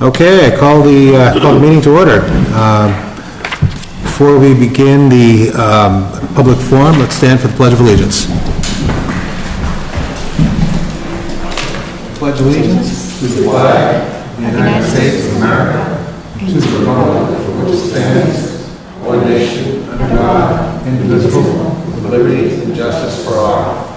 Okay, I call the meeting to order. Before we begin the public forum, let's stand for the Pledge of Allegiance. Pledge allegiance to the flag of the United States of America, to the republic for which it stands, one nation, under God, indivisible, with liberty and justice for all.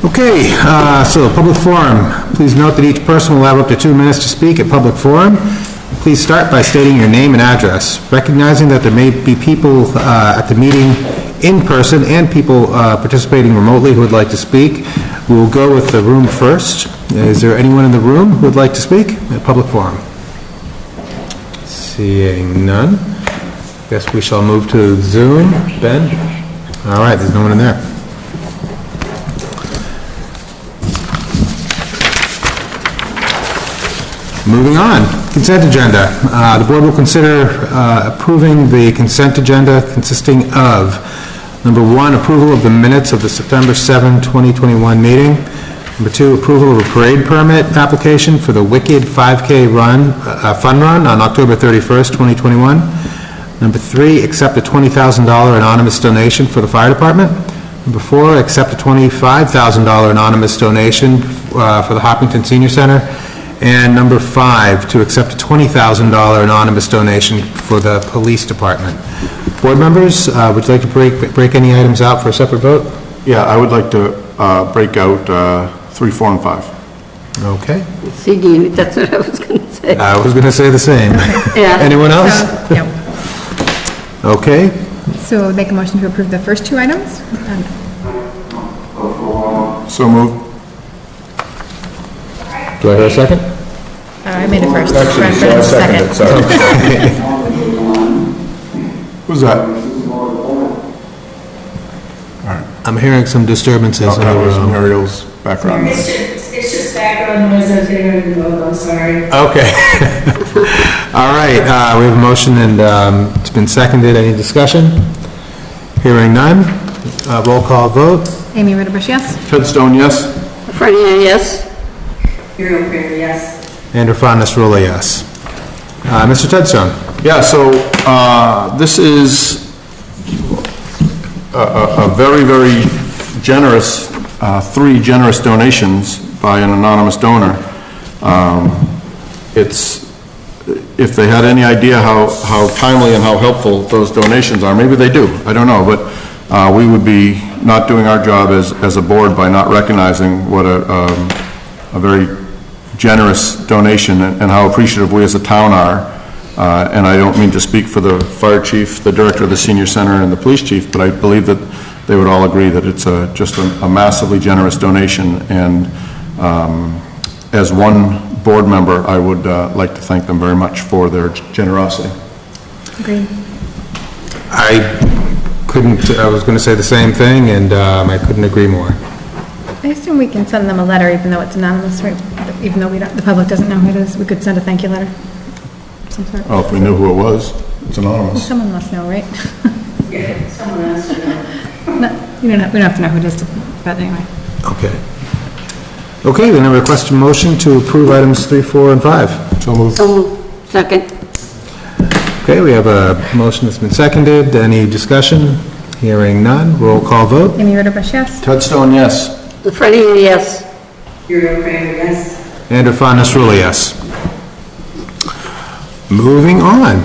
Okay, so public forum. Please note that each person will have up to 2 minutes to speak at public forum. Please start by stating your name and address. Recognizing that there may be people at the meeting in person and people participating remotely who would like to speak, we will go with the room first. Is there anyone in the room who would like to speak at public forum? Seeing none, guess we shall move to Zoom. Ben? All right, there's no one in there. Moving on, consent agenda. The board will consider approving the consent agenda consisting of, number 1, approval of the minutes of the September 7, 2021 meeting. Number 2, approval of a parade permit application for the Wicked 5K fun run on October 31st, 2021. Number 3, accept a $20,000 anonymous donation for the fire department. Number 4, accept a $25,000 anonymous donation for the Hopkinton Senior Center. And number 5, to accept a $20,000 anonymous donation for the police department. Board members, would you like to break any items out for a separate vote? Yeah, I would like to break out 3, 4, and 5. Okay. CD, that's what I was going to say. I was going to say the same. Yeah. Anyone else? Yep. Okay. So make a motion to approve the first 2 items? So moved. Do I hear a second? I made it first. Actually, so I seconded it, sorry. Who's that? I'm hearing some disturbances in the That was room. Muriel's background noise. It's just background noise. I was getting ready to vote. I'm sorry. Okay. All right, we have a motion and it's been seconded. Any discussion? Hearing none. Roll call vote. Amy Ritterbush, yes? Ted Stone, yes? Freddie, yes. Muriel Cramer, yes. Andrew Fondness-Rula, yes. Mr. Tedstone. Yeah, so this is a very, very generous, 3 generous donations by an anonymous donor. If they had any idea how timely and how helpful those donations are, maybe they do, I don't know, but we would be not doing our job as a board by not recognizing what a very generous donation and how appreciative we as a town are. And I don't mean to speak for the fire chief, the director of the senior center, and the police chief, but I believe that they would all agree that it's just a massively generous donation. And as one board member, I would like to thank them very much for their generosity. Agreed. I was going to say the same thing, and I couldn't agree more. I assume we can send them a letter even though it's anonymous, right? Even though the public doesn't know who it is, we could send a thank you letter. Some sort. Oh, if we knew who it was, it's anonymous. Well, someone must know, right? Yeah, someone else to know. We don't have to know who it is, but anyway. Okay. Okay, then I request a motion to approve items 3, 4, and 5. So moved. So, second. Okay, we have a motion that's been seconded. Any discussion? Hearing none. Roll call vote. Amy Ritterbush, yes? Ted Stone, yes. Freddie, yes. Muriel Cramer, yes. Andrew Fondness-Rula, yes. Moving on.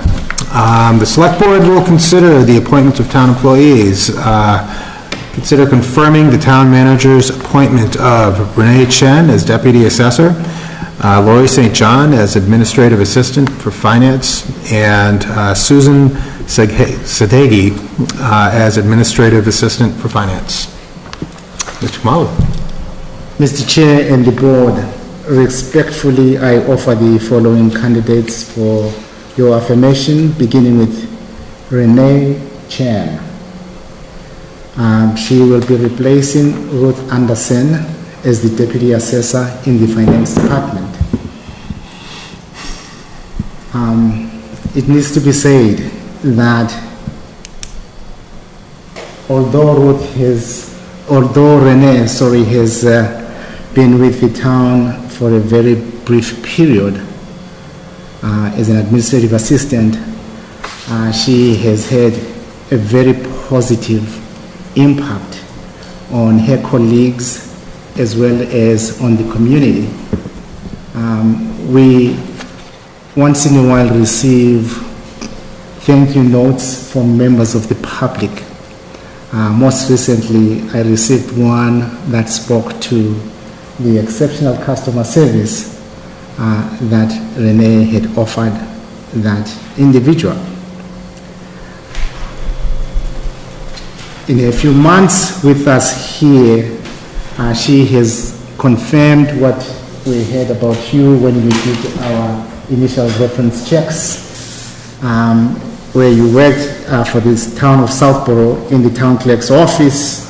The Select Board will consider the appointments of town employees. Consider confirming the town manager's appointment of Renee Chen as Deputy Assessor, Lori St. John as Administrative Assistant for Finance, and Susan Sadegi as Administrative Assistant for Finance. Mr. Kamala. Mr. Chair and the board, respectfully I offer the following candidates for your affirmation, beginning with Renee Chen. She will be replacing Ruth Anderson as the Deputy Assessor in the Finance Department. It needs to be said that although Ruth has although Renee, has been with the town for a very brief period as an administrative assistant, she has had a very positive impact on her colleagues as well as on the community. We once in a while receive thank you notes from members of the public. Most recently, I received one that spoke to the exceptional customer service that Renee had offered that individual. In a few months with us here, she has confirmed what we heard about you when we did our initial reference checks, where you worked for this town of Southborough in the town clerk's office.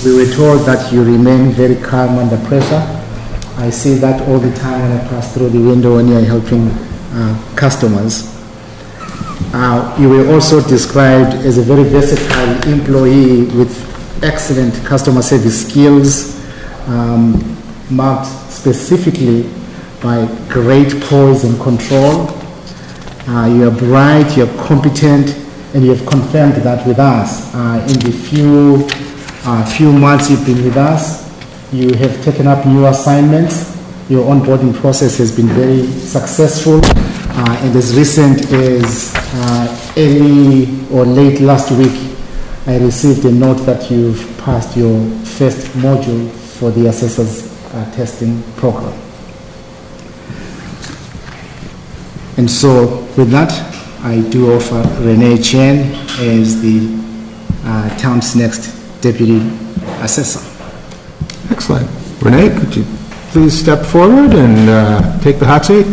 We were told that you remain very calm under pressure. I see that all the time when I pass through the window when you're helping customers. You were also described as a very versatile employee with excellent customer service skills, marked specifically by great poise and control. You are bright, you are competent, and you have confirmed that with us. In the few months you've been with us, you have taken up new assignments. Your onboarding process has been very successful, and as recent as early or late last week, I received a note that you've passed your first module for the Assessor's testing program. And so with that, I do offer Renee Chen as the town's next Deputy Assessor. Excellent. Renee, could you please step forward and take the hot seat?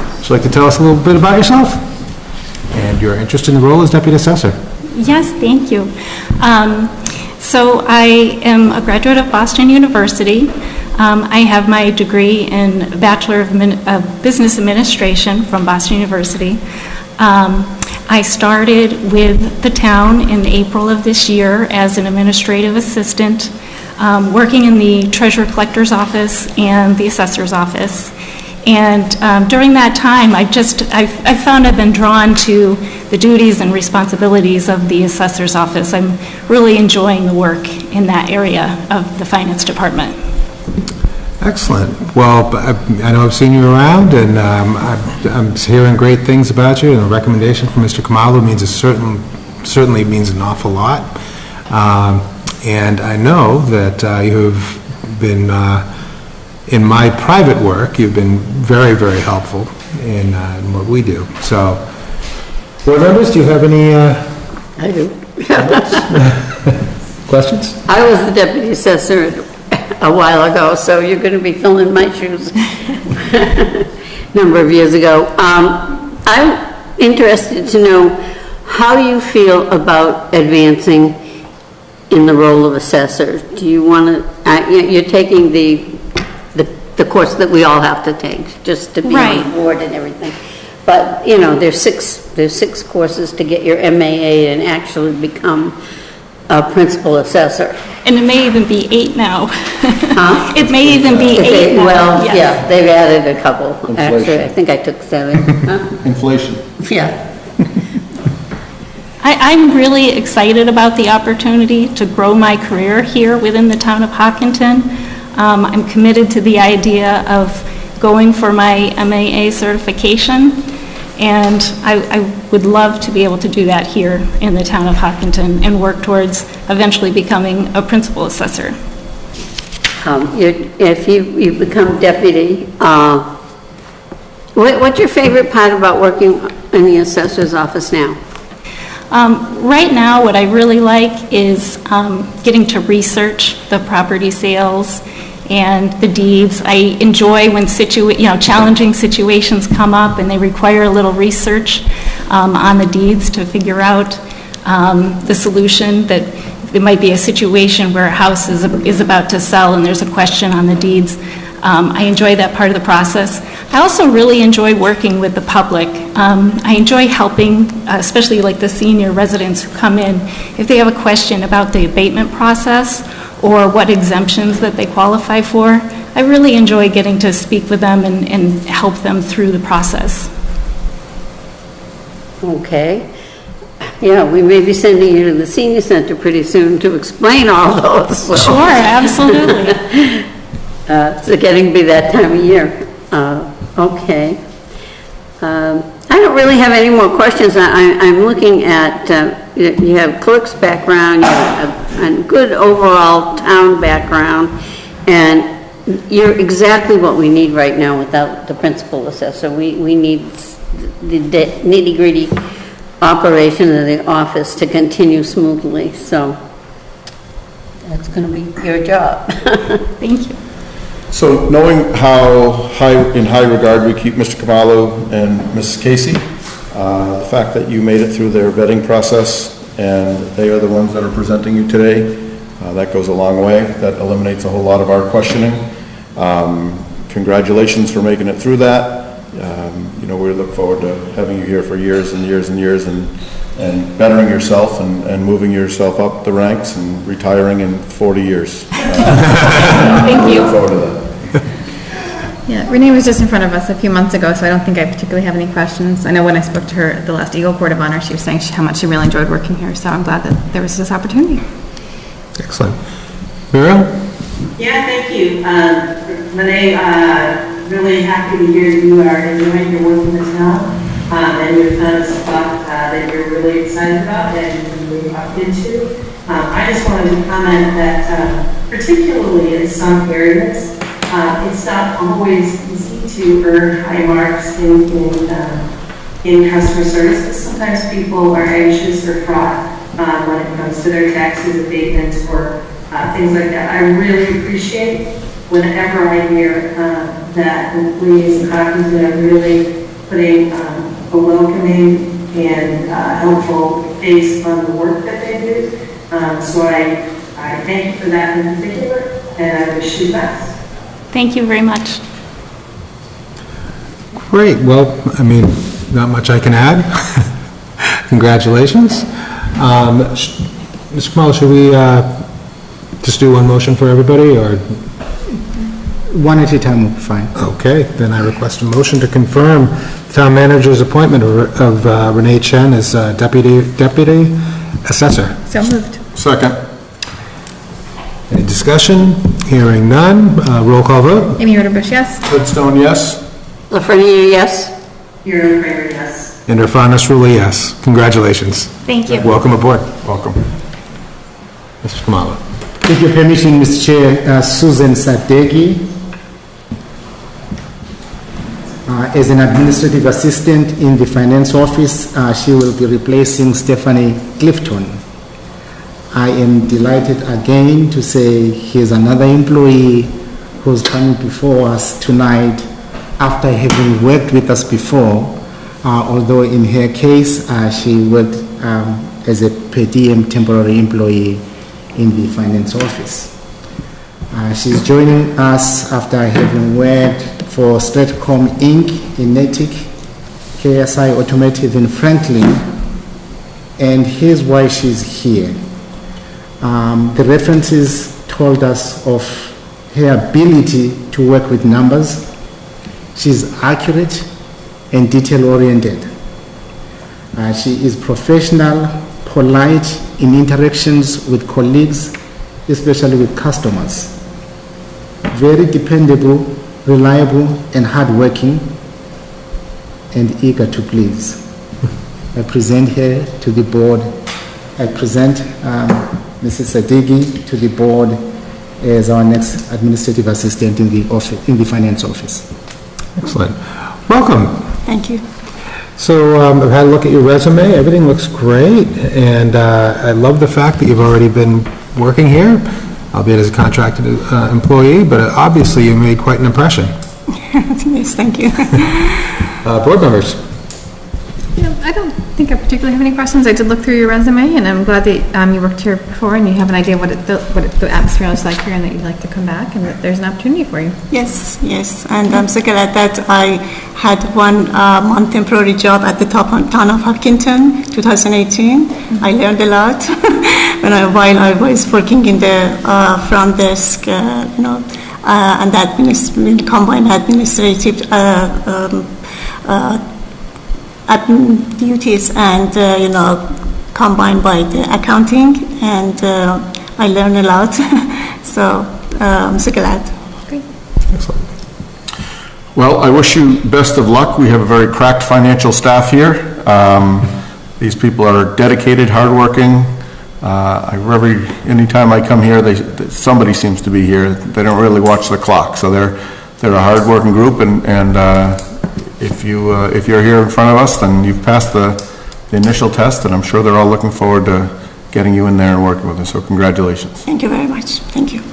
Would you like to tell us a little bit about yourself and your interest in the role as Deputy Assessor? Yes, thank you. So I am a graduate of Boston University. I have my degree in Bachelor of Business Administration from Boston University. I started with the town in April of this year as an administrative assistant, working in the Treasurer Collector's office and the Assessor's office. And during that time, I found I've been drawn to the duties and responsibilities of the Assessor's office. I'm really enjoying the work in that area of the Finance Department. Excellent. Well, I know I've seen you around, and I'm hearing great things about you, and a recommendation from Mr. Kamalu means certainly means an awful lot. And I know that you've been, in my private work, you've been very, very helpful in what we do. So, board members, do you have any I do. questions? I was the deputy assessor a while ago, so you're going to be filling my shoes a number of years ago. I'm interested to know how you feel about advancing in the role of assessor. Do you want to, you're taking the course that we all have to take just to be on the board and everything. But, you know, there's six courses to get your MAA and actually become a principal assessor. And it may even be 8 now. Huh? It may even be 8 now. Well, yes. yeah, they've added a couple. Inflation. Actually, I think I took 7. Huh? Inflation. Yeah. I'm really excited about the opportunity to grow my career here within the town of Hopkinton. I'm committed to the idea of going for my MAA certification, and I would love to be able to do that here in the town of Hopkinton and work towards eventually becoming a principal assessor. If you become deputy, what's your favorite part about working in the assessor's office now? Right now, what I really like is getting to research the property sales and the deeds. I enjoy when challenging situations come up and they require a little research on the deeds to figure out the solution. That there might be a situation where a house is about to sell and there's a question on the deeds. I enjoy that part of the process. I also really enjoy working with the public. I enjoy helping, especially like the senior residents who come in, if they have a question about the abatement process or what exemptions that they qualify for. I really enjoy getting to speak with them and help them through the process. Okay. Yeah, we may be sending you to the senior center pretty soon to explain all those. So. Sure, absolutely. It's getting to be that time of year. Okay. I don't really have any more questions. I'm looking at, you have clerk's background, you have a good overall town background, and you're exactly what we need right now without the principal assessor. We need the nitty-gritty operation of the office to continue smoothly, so that's going to be your job. Thank you. So knowing how in high regard we keep Mr. Kamalo and Mrs. Casey, the fact that you made it through their vetting process and they are the ones that are presenting you today, that goes a long way. That eliminates a whole lot of our questioning. Congratulations for making it through that. We look forward to having you here for years and years and years and bettering yourself and moving yourself up the ranks and retiring in 40 years. Thank you. Look forward to that. Yeah, Renee was just in front of us a few months ago, so I don't think I particularly have any questions. I know when I spoke to her at the last Eagle Court of Honor, she was saying how much she really enjoyed working here, so I'm glad that there was this opportunity. Excellent. Muriel? Yeah, thank you. Renee, really happy to hear you are enjoying your work in the town, and you've found a spot that you're really excited about and really up into. I just wanted to comment that particularly in some areas, it's not always easy to earn high marks in customer service, because sometimes people are anxious or fraught when it comes to their taxes, abatements, or things like that. I really appreciate whenever I hear that employees in Hopkinton are really putting a welcoming and helpful face on the work that they do. So I thank you for that in particular, and I wish you the best. Thank you very much. Great. Well, I mean, not much I can add. Congratulations. Mr. Kamalo, should we just do one motion for everybody, or? One at a time will be fine. Okay, then I request a motion to confirm the town manager's appointment of Renee Chen as deputy assessor. So moved. Second. Any discussion? Hearing none. Roll call vote. Amy Roderbush, yes. Headstone, yes? Lafreniere, yes? You're a prayer, yes. And Irfana Sruli, yes. Congratulations. Thank you. Welcome aboard. Welcome. Mr. Kamalo. With your permission, Mr. Chair, Susan Sadegi, as an administrative assistant in the finance office, she will be replacing Stephanie Clifton. I am delighted again to say here's another employee who's coming before us tonight after having worked with us before, although in her case, she worked as a per diem temporary employee in the finance office. She's joining us after having worked for Stratcom Inc. in Natick, KSI Automotive in Franklin, and here's why she's here. The references told us of her ability to work with numbers. She's accurate and detail-oriented. She is professional, polite in interactions with colleagues, especially with customers. Very dependable, reliable, and hardworking, and eager to please. I present her to the board. I present Mrs. Sadegi to the board as our next administrative assistant in the office, in the finance office. Excellent. Welcome. Thank you. So I've had a look at your resume. Everything looks great, and I love the fact that you've already been working here, albeit as a contracted employee, but obviously you made quite an impression. Yes, thank you. Board members? Yeah, I don't think I particularly have any questions. I did look through your resume, and I'm glad that you worked here before and you have an idea what the atmosphere is like here and that you'd like to come back and that there's an opportunity for you. Yes, and I'm so glad that I had 1 month temporary job at the town of Hopkinton, 2018. I learned a lot while I was working in the front desk, and combined administrative duties and combined by the accounting, and I learned a lot. So I'm so glad. Great. Excellent. Well, I wish you best of luck. We have a very cracked financial staff here. These people are dedicated, hardworking. Anytime I come here, somebody seems to be here. They don't really watch the clock, so they're a hardworking group. And if you're here in front of us, then you've passed the initial test, and I'm sure they're all looking forward to getting you in there and working with us. So congratulations. Thank you very much. Thank you.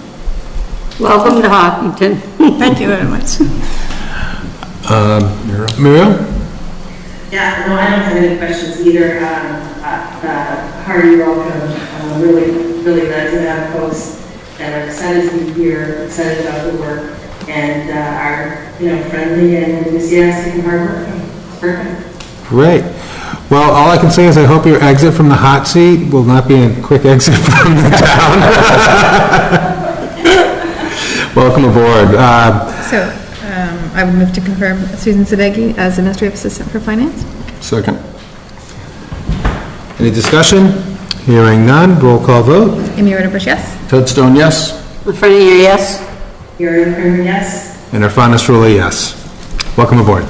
Welcome to Hopkinton. Thank you very much. Muriel? Yeah, no, I don't have any questions either. Hardy, welcome. Really glad to have folks that are excited to be here, excited about the work, and are friendly and enthusiastic and hardworking. Perfect. Great. Well, all I can say is I hope your exit from the hot seat will not be a quick exit from the town. Welcome aboard. I would move to confirm Susan Sadeghi as Administrative Assistant for Finance. Second. Any discussion? Hearing none, roll call vote. Amy Rodenbush, yes. Toadstone, yes? Friend here, yes? Here in Kramer, yes? And Irfan Rula, yes. Welcome aboard.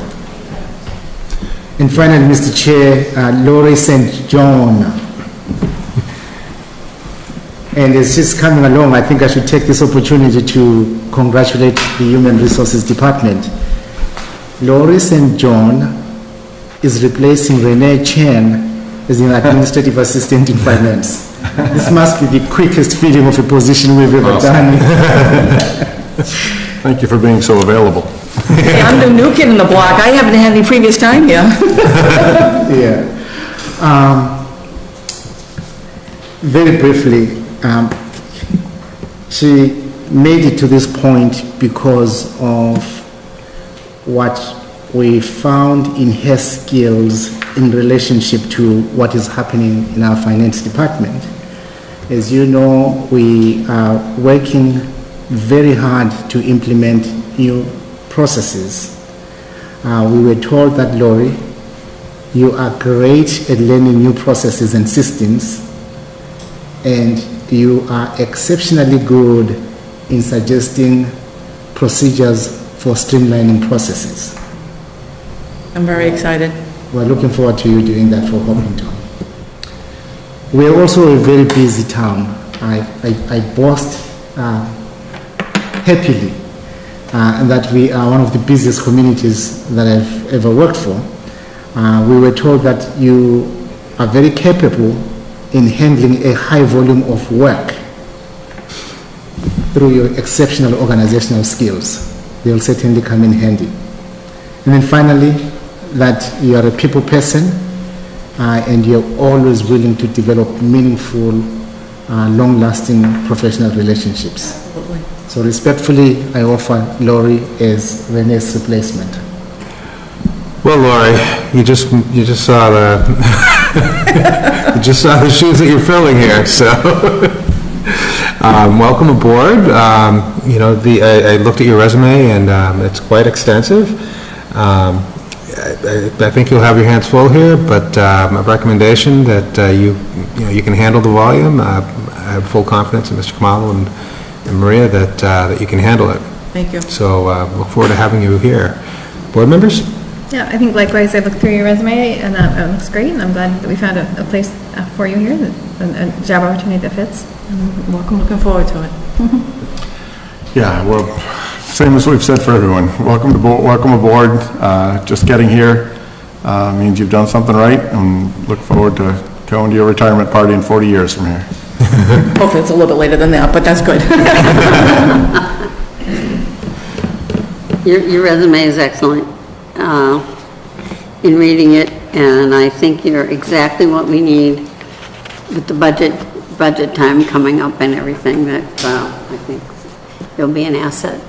And finally, Mr. Chair, Laurie St. John. And as she's coming along, I think I should take this opportunity to congratulate the Human Resources Department. Laurie St. John is replacing Renee Chen as an administrative assistant in finance. This must be the quickest filling of a position we've ever done. Thank you for being so available. Hey, I'm the new kid in the block. I haven't had any previous time here. Yeah. Very briefly, she made it to this point because of what we found in her skills in relationship to what is happening in our finance department. As you know, we are working very hard to implement new processes. We were told that, Laurie, you are great at learning new processes and systems, and you are exceptionally good in suggesting procedures for streamlining processes. I'm very excited. We're looking forward to you doing that for Hopkinton. We're also a very busy town. I boast happily that we are one of the busiest communities that I've ever worked for. We were told that you are very capable in handling a high volume of work through your exceptional organizational skills. They'll certainly come in handy. And then finally, that you are a people person and you're always willing to develop meaningful, long-lasting professional relationships. Absolutely. So respectfully, I offer Laurie as Renee's replacement. Well, Laurie, you just saw the you just saw the shoes that you're filling here. So, welcome aboard. I looked at your resume and it's quite extensive. I think you'll have your hands full here, but a recommendation that you can handle the volume. I have full confidence in Mr. Kamalo and Maria that you can handle it. Thank you. So look forward to having you here. Board members? Yeah, I think likewise, I looked through your resume and it looks great, and I'm glad that we found a place for you here, a job opportunity that fits. And welcome, looking forward to it. Yeah, well, same as we've said for everyone. Welcome aboard. Just getting here means you've done something right, and look forward to going to your retirement party in 40 years from here. Hopefully it's a little bit later than that, but that's good. Your resume is excellent. in reading it, and I think you're exactly what we need with the budget time coming up and everything, that I think you'll be an asset.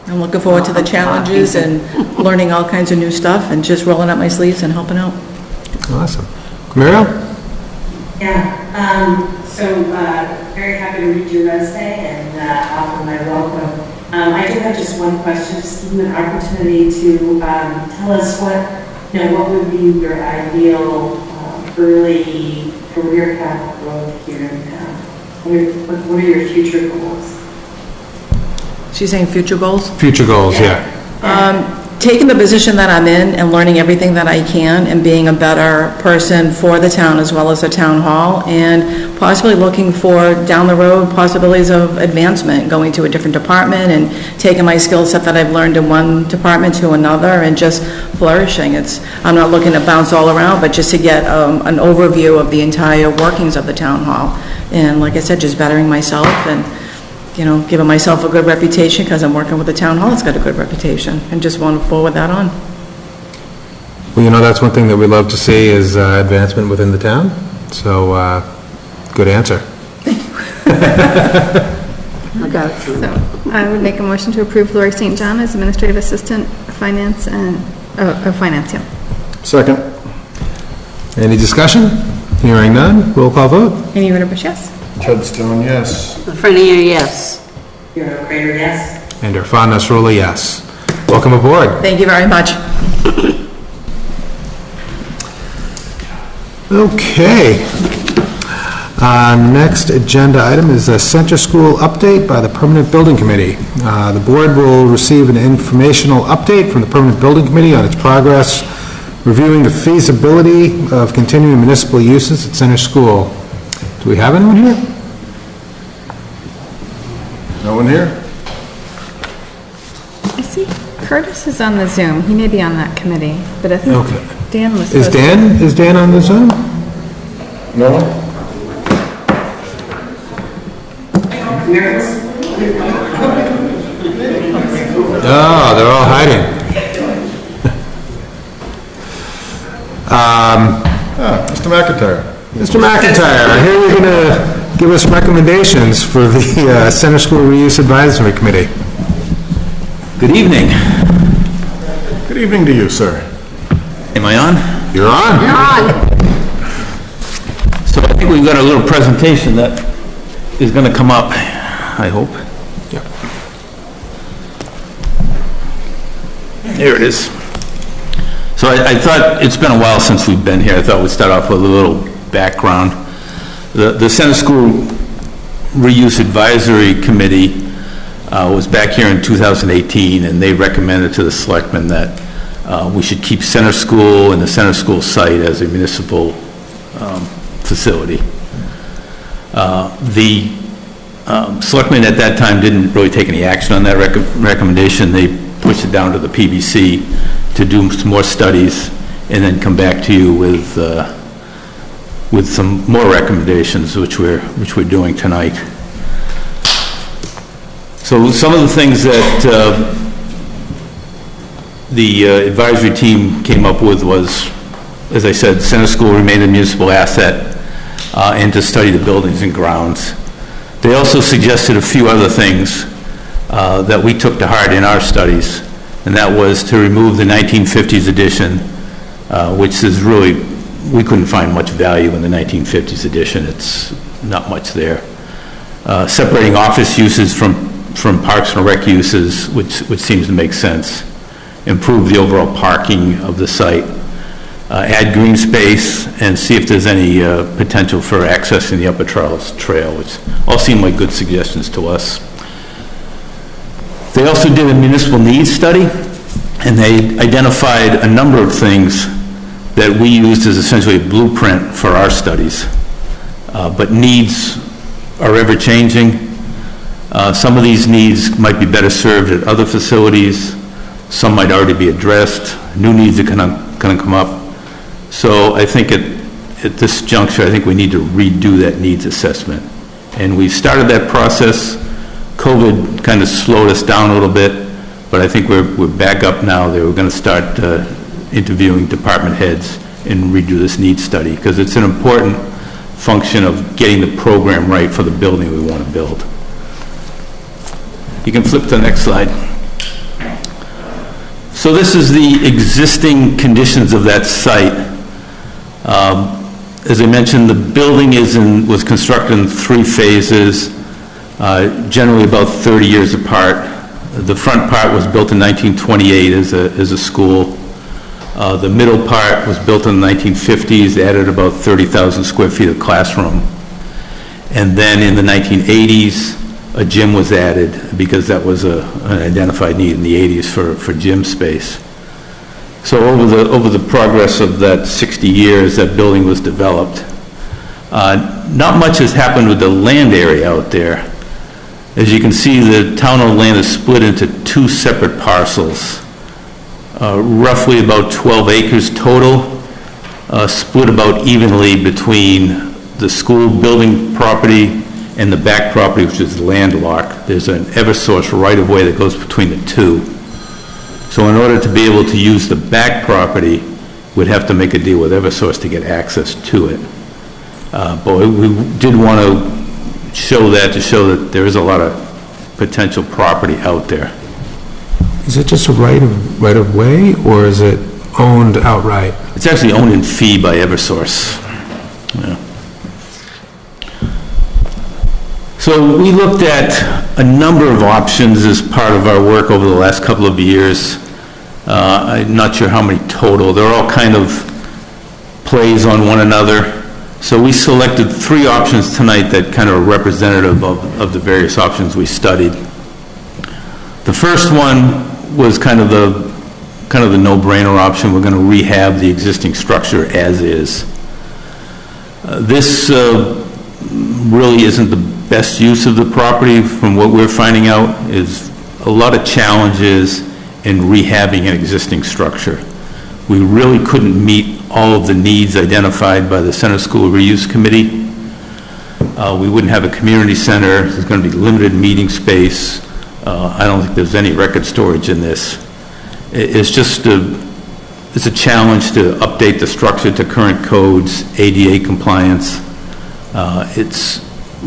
I'm looking forward to the challenges and learning all kinds of new stuff and just rolling up my sleeves and helping out. Awesome. Camaro? Yeah, so very happy to read your resume and offer my welcome. I do have just one question, just give you an opportunity to tell us what would be your ideal early career path growth here in town? What are your future goals? She's saying future goals? Future goals, yeah. Taking the position that I'm in and learning everything that I can and being a better person for the town as well as the town hall, and possibly looking for down the road possibilities of advancement, going to a different department and taking my skill set that I've learned in one department to another and just flourishing. I'm not looking to bounce all around, but just to get an overview of the entire workings of the town hall. And like I said, just bettering myself and giving myself a good reputation, because I'm working with the town hall. It's got a good reputation, and just want to forward that on. Well, that's one thing that we love to see is advancement within the town. So, good answer. So I would make a motion to approve Lori St. John as Administrative Assistant Finance and, Finance, yeah. Second. Any discussion? Hearing none, roll call vote. Amy Witter-Bush, yes. Ted Stone, yes. Frenier, yes. Hero Crater, yes. And Irfan Nasrullah, yes. Welcome aboard. Thank you very much. Okay. Next agenda item is a center school update by the Permanent Building Committee. The board will receive an informational update from the Permanent Building Committee on its progress reviewing the feasibility of continuing municipal uses at center school. Do we have anyone here? No one here? I see Curtis is on the Zoom. He may be on that committee, but I think Okay. Dan was Is Dan on the Zoom? No? Oh, they're all hiding. Mr. McIntyre. Mr. McIntyre, here you're going to give us recommendations for the Center School Reuse Advisory Committee. Good evening. Good evening to you, sir. Am I on? You're on. You're on. So I think we've got a little presentation that is going to come up, I hope. Yep. There it is. So I thought, it's been a while since we've been here. I thought we'd start off with a little background. The Center School Reuse Advisory Committee was back here in 2018, and they recommended to the selectmen that we should keep Center School and the Center School site as a municipal facility. The selectmen at that time didn't really take any action on that recommendation. They pushed it down to the PBC to do some more studies and then come back to you with some more recommendations, which we're doing tonight. So some of the things that the advisory team came up with was, as I said, Center School remain a municipal asset and to study the buildings and grounds. They also suggested a few other things that we took to heart in our studies, and that was to remove the 1950s edition, which is really, we couldn't find much value in the 1950s edition. It's not much there. Separating office uses from parks and rec uses, which seems to make sense. Improve the overall parking of the site. Add green space and see if there's any potential for accessing the Upper Charles Trail, which all seem like good suggestions to us. They also did a municipal needs study, and they identified a number of things that we used as essentially a blueprint for our studies. But needs are ever-changing. Some of these needs might be better served at other facilities. Some might already be addressed. New needs are going to come up. So I think at this juncture, I think we need to redo that needs assessment. And we started that process. COVID kind of slowed us down a little bit, but I think we're back up now. They were going to start interviewing department heads and redo this needs study, because it's an important function of getting the program right for the building we want to build. You can flip to the next slide. So this is the existing conditions of that site. As I mentioned, the building was constructed in 3 phases, generally about 30 years apart. The front part was built in 1928 as a school. The middle part was built in the 1950s, added about 30,000 square feet of classroom. And then in the 1980s, a gym was added because that was an identified need in the 80s for gym space. So over the progress of that 60 years, that building was developed. Not much has happened with the land area out there. As you can see, the town-owned land is split into 2 separate parcels. Roughly about 12 acres total, split about evenly between the school building property and the back property, which is landlocked. There's an Eversource right-of-way that goes between the 2. So in order to be able to use the back property, we'd have to make a deal with Eversource to get access to it. But we did want to show that there is a lot of potential property out there. Is it just a right of way, or is it owned outright? It's actually owned in fee by Eversource. Yeah. So we looked at a number of options as part of our work over the last couple of years. I'm not sure how many total. They're all kind of plays on one another. So we selected 3 options tonight that kind of are representative of the various options we studied. The first one was kind of the no-brainer option. We're going to rehab the existing structure as is. This really isn't the best use of the property. From what we're finding out is a lot of challenges in rehabbing an existing structure. We really couldn't meet all of the needs identified by the Center School Reuse Committee. We wouldn't have a community center. There's going to be limited meeting space. I don't think there's any record storage in this. It's just it's a challenge to update the structure to current codes, ADA compliance.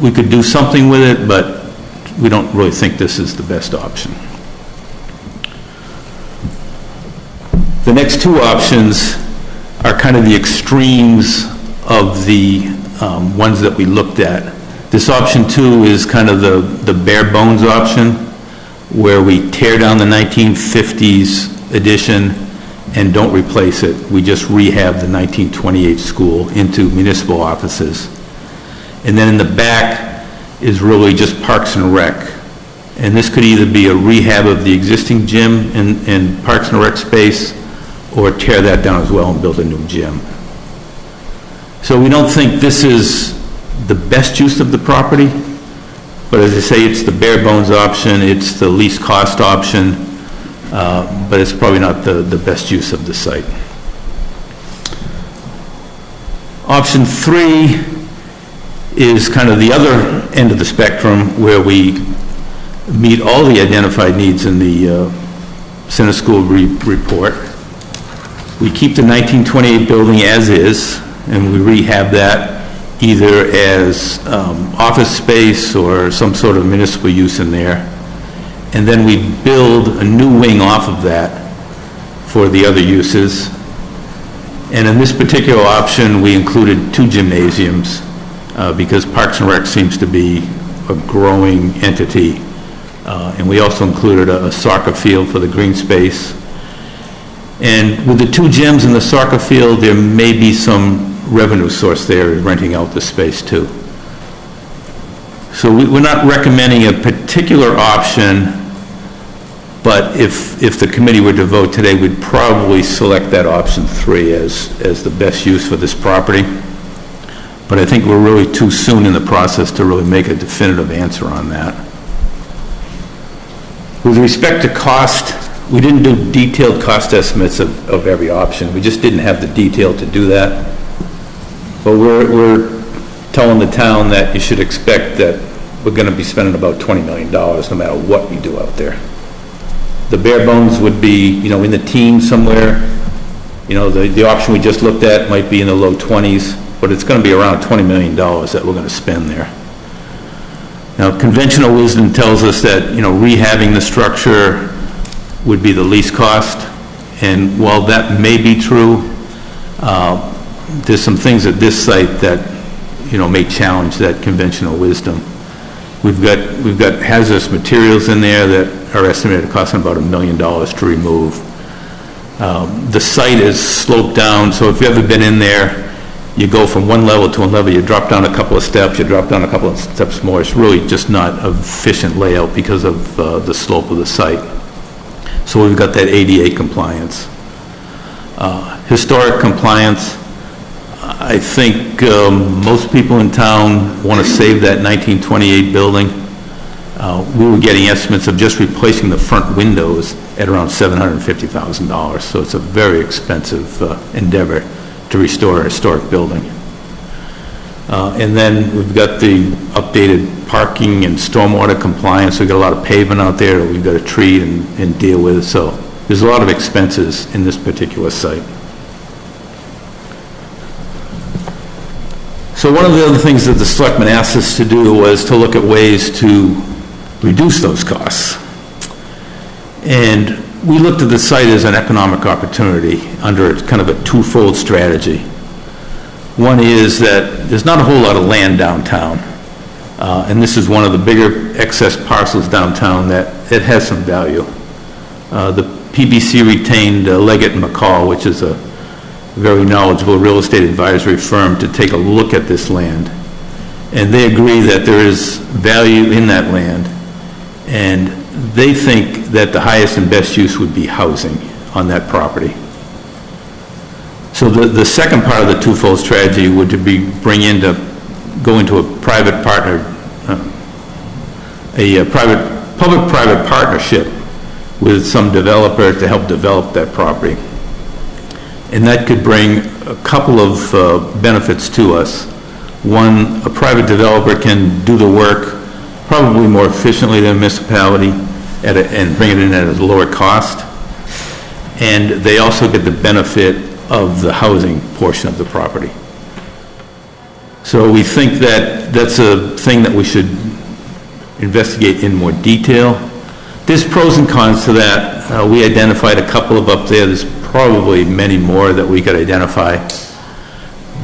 We could do something with it, but we don't really think this is the best option. The next 2 options are kind of the extremes of the ones that we looked at. This option 2 is kind of the bare bones option, where we tear down the 1950s addition and don't replace it. We just rehab the 1928 school into municipal offices. And then in the back is really just Parks and Rec. And this could either be a rehab of the existing gym in Parks and Rec space, or tear that down as well and build a new gym. So we don't think this is the best use of the property, but as I say, it's the bare bones option, it's the least cost option, but it's probably not the best use of the site. Option 3 is kind of the other end of the spectrum, where we meet all the identified needs in the Center School report. We keep the 1928 building as is, and we rehab that either as office space or some sort of municipal use in there. And then we build a new wing off of that for the other uses. And in this particular option, we included 2 gymnasiums because Parks and Rec seems to be a growing entity. And we also included a soccer field for the green space. And with the 2 gyms in the soccer field, there may be some revenue source there in renting out the space too. So we're not recommending a particular option, but if the committee were to vote today, we'd probably select that option 3 as the best use for this property. But I think we're really too soon in the process to really make a definitive answer on that. With respect to cost, we didn't do detailed cost estimates of every option. We just didn't have the detail to do that. But we're telling the town that you should expect that we're going to be spending about $20 million no matter what we do out there. The bare bones would be, in the teens somewhere, You know, the option we just looked at might be in the low 20s, but it's going to be around $20 million that we're going to spend there. Now, conventional wisdom tells us that, you know, rehabbing the structure would be the least cost, and while that may be true, there's some things at this site that, you know, may challenge that conventional wisdom. We've got hazardous materials in there that are estimated to cost about $1 million to remove. The site is sloped down, so if you've ever been in there, you go from one level to one level, you drop down a couple of steps, you drop down a couple of steps more. It's really just not an efficient layout because of the slope of the site. So we've got that ADA compliance. Historic compliance, I think most people in town want to save that 1928 building. We were getting estimates of just replacing the front windows at around $750,000, so it's a very expensive endeavor to restore a historic building. And then we've got the updated parking and stormwater compliance. We've got a lot of pavement out there that we've got to treat and deal with, so there's a lot of expenses in this particular site. So one of the other things that the selectmen asked us to do was to look at ways to reduce those costs. And we looked at the site as an economic opportunity under kind of a twofold strategy. One is that there's not a whole lot of land downtown, and this is one of the bigger excess parcels downtown that it has some value. The PBC retained Leggett & McCall, which is a very knowledgeable real estate advisory firm, to take a look at this land. And they agree that there is value in that land, and they think that the highest and best use would be housing on that property. So the second part of the twofold strategy would to be go into a private partner, public-private partnership with some developer to help develop that property. And that could bring a couple of benefits to us. One, a private developer can do the work probably more efficiently than a municipality and bring it in at a lower cost. And they also get the benefit of the housing portion of the property. So we think that that's a thing that we should investigate in more detail. There's pros and cons to that. We identified a couple of up there. There's probably many more that we could identify.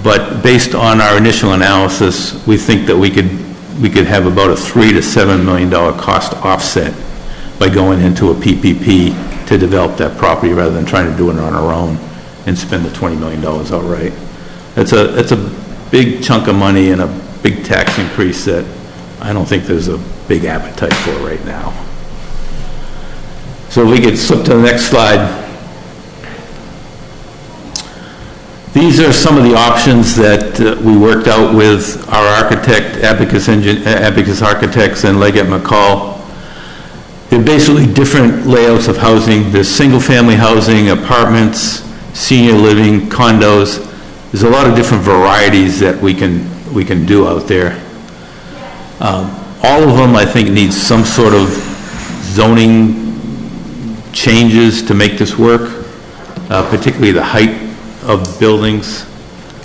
But based on our initial analysis, we think that we could have about a $3 to $7 million cost offset by going into a PPP to develop that property rather than trying to do it on our own and spend the $20 million outright. That's a big chunk of money and a big tax increase that I don't think there's a big appetite for right now. So if we could slip to the next slide. These are some of the options that we worked out with our architect, Abacus Architects, and Leggett McCall. They're basically different layouts of housing. There's single-family housing, apartments, senior living, condos. There's a lot of different varieties that we can do out there. All of them, I think, need some sort of zoning changes to make this work, particularly the height of buildings.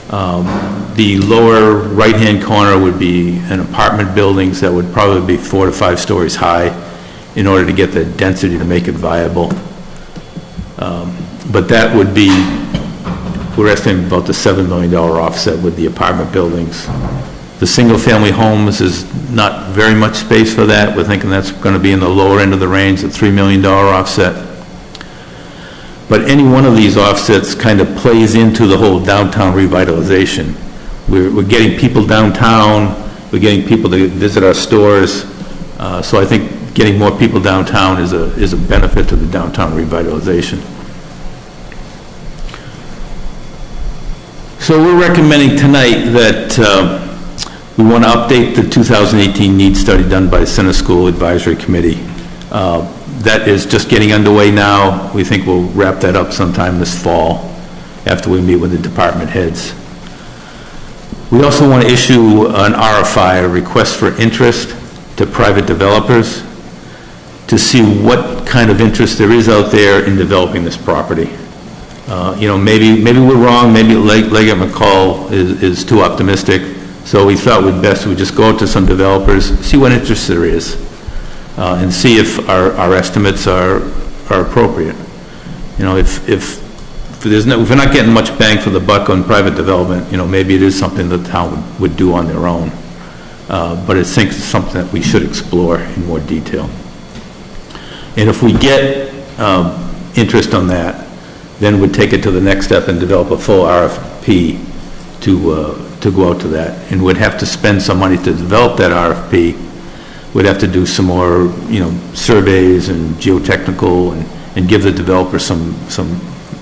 The lower right-hand corner would be an apartment buildings that would probably be 4 to 5 stories high in order to get the density to make it viable. But that would be, we're estimating about the $7 million offset with the apartment buildings. The single-family homes is not very much space for that. We're thinking that's going to be in the lower end of the range, the $3 million offset. But any one of these offsets kind of plays into the whole downtown revitalization. We're getting people downtown, we're getting people to visit our stores. So I think getting more people downtown is a benefit to the downtown revitalization. So we're recommending tonight that we want to update the 2018 needs study done by the Center School Advisory Committee. That is just getting underway now. We think we'll wrap that up sometime this fall after we meet with the department heads. We also want to issue an RFI, a request for interest, to private developers to see what kind of interest there is out there in developing this property. Maybe we're wrong, maybe Leggett McCall is too optimistic, so we thought we'd best we just go out to some developers, see what interest there is, and see if our estimates are appropriate. If we're not getting much bang for the buck on private development, maybe it is something the town would do on their own. But I think it's something that we should explore in more detail. And if we get interest on that, then we'd take it to the next step and develop a full RFP to go out to that. And we'd have to spend some money to develop that RFP. We'd have to do some more, surveys and geotechnical and give the developer some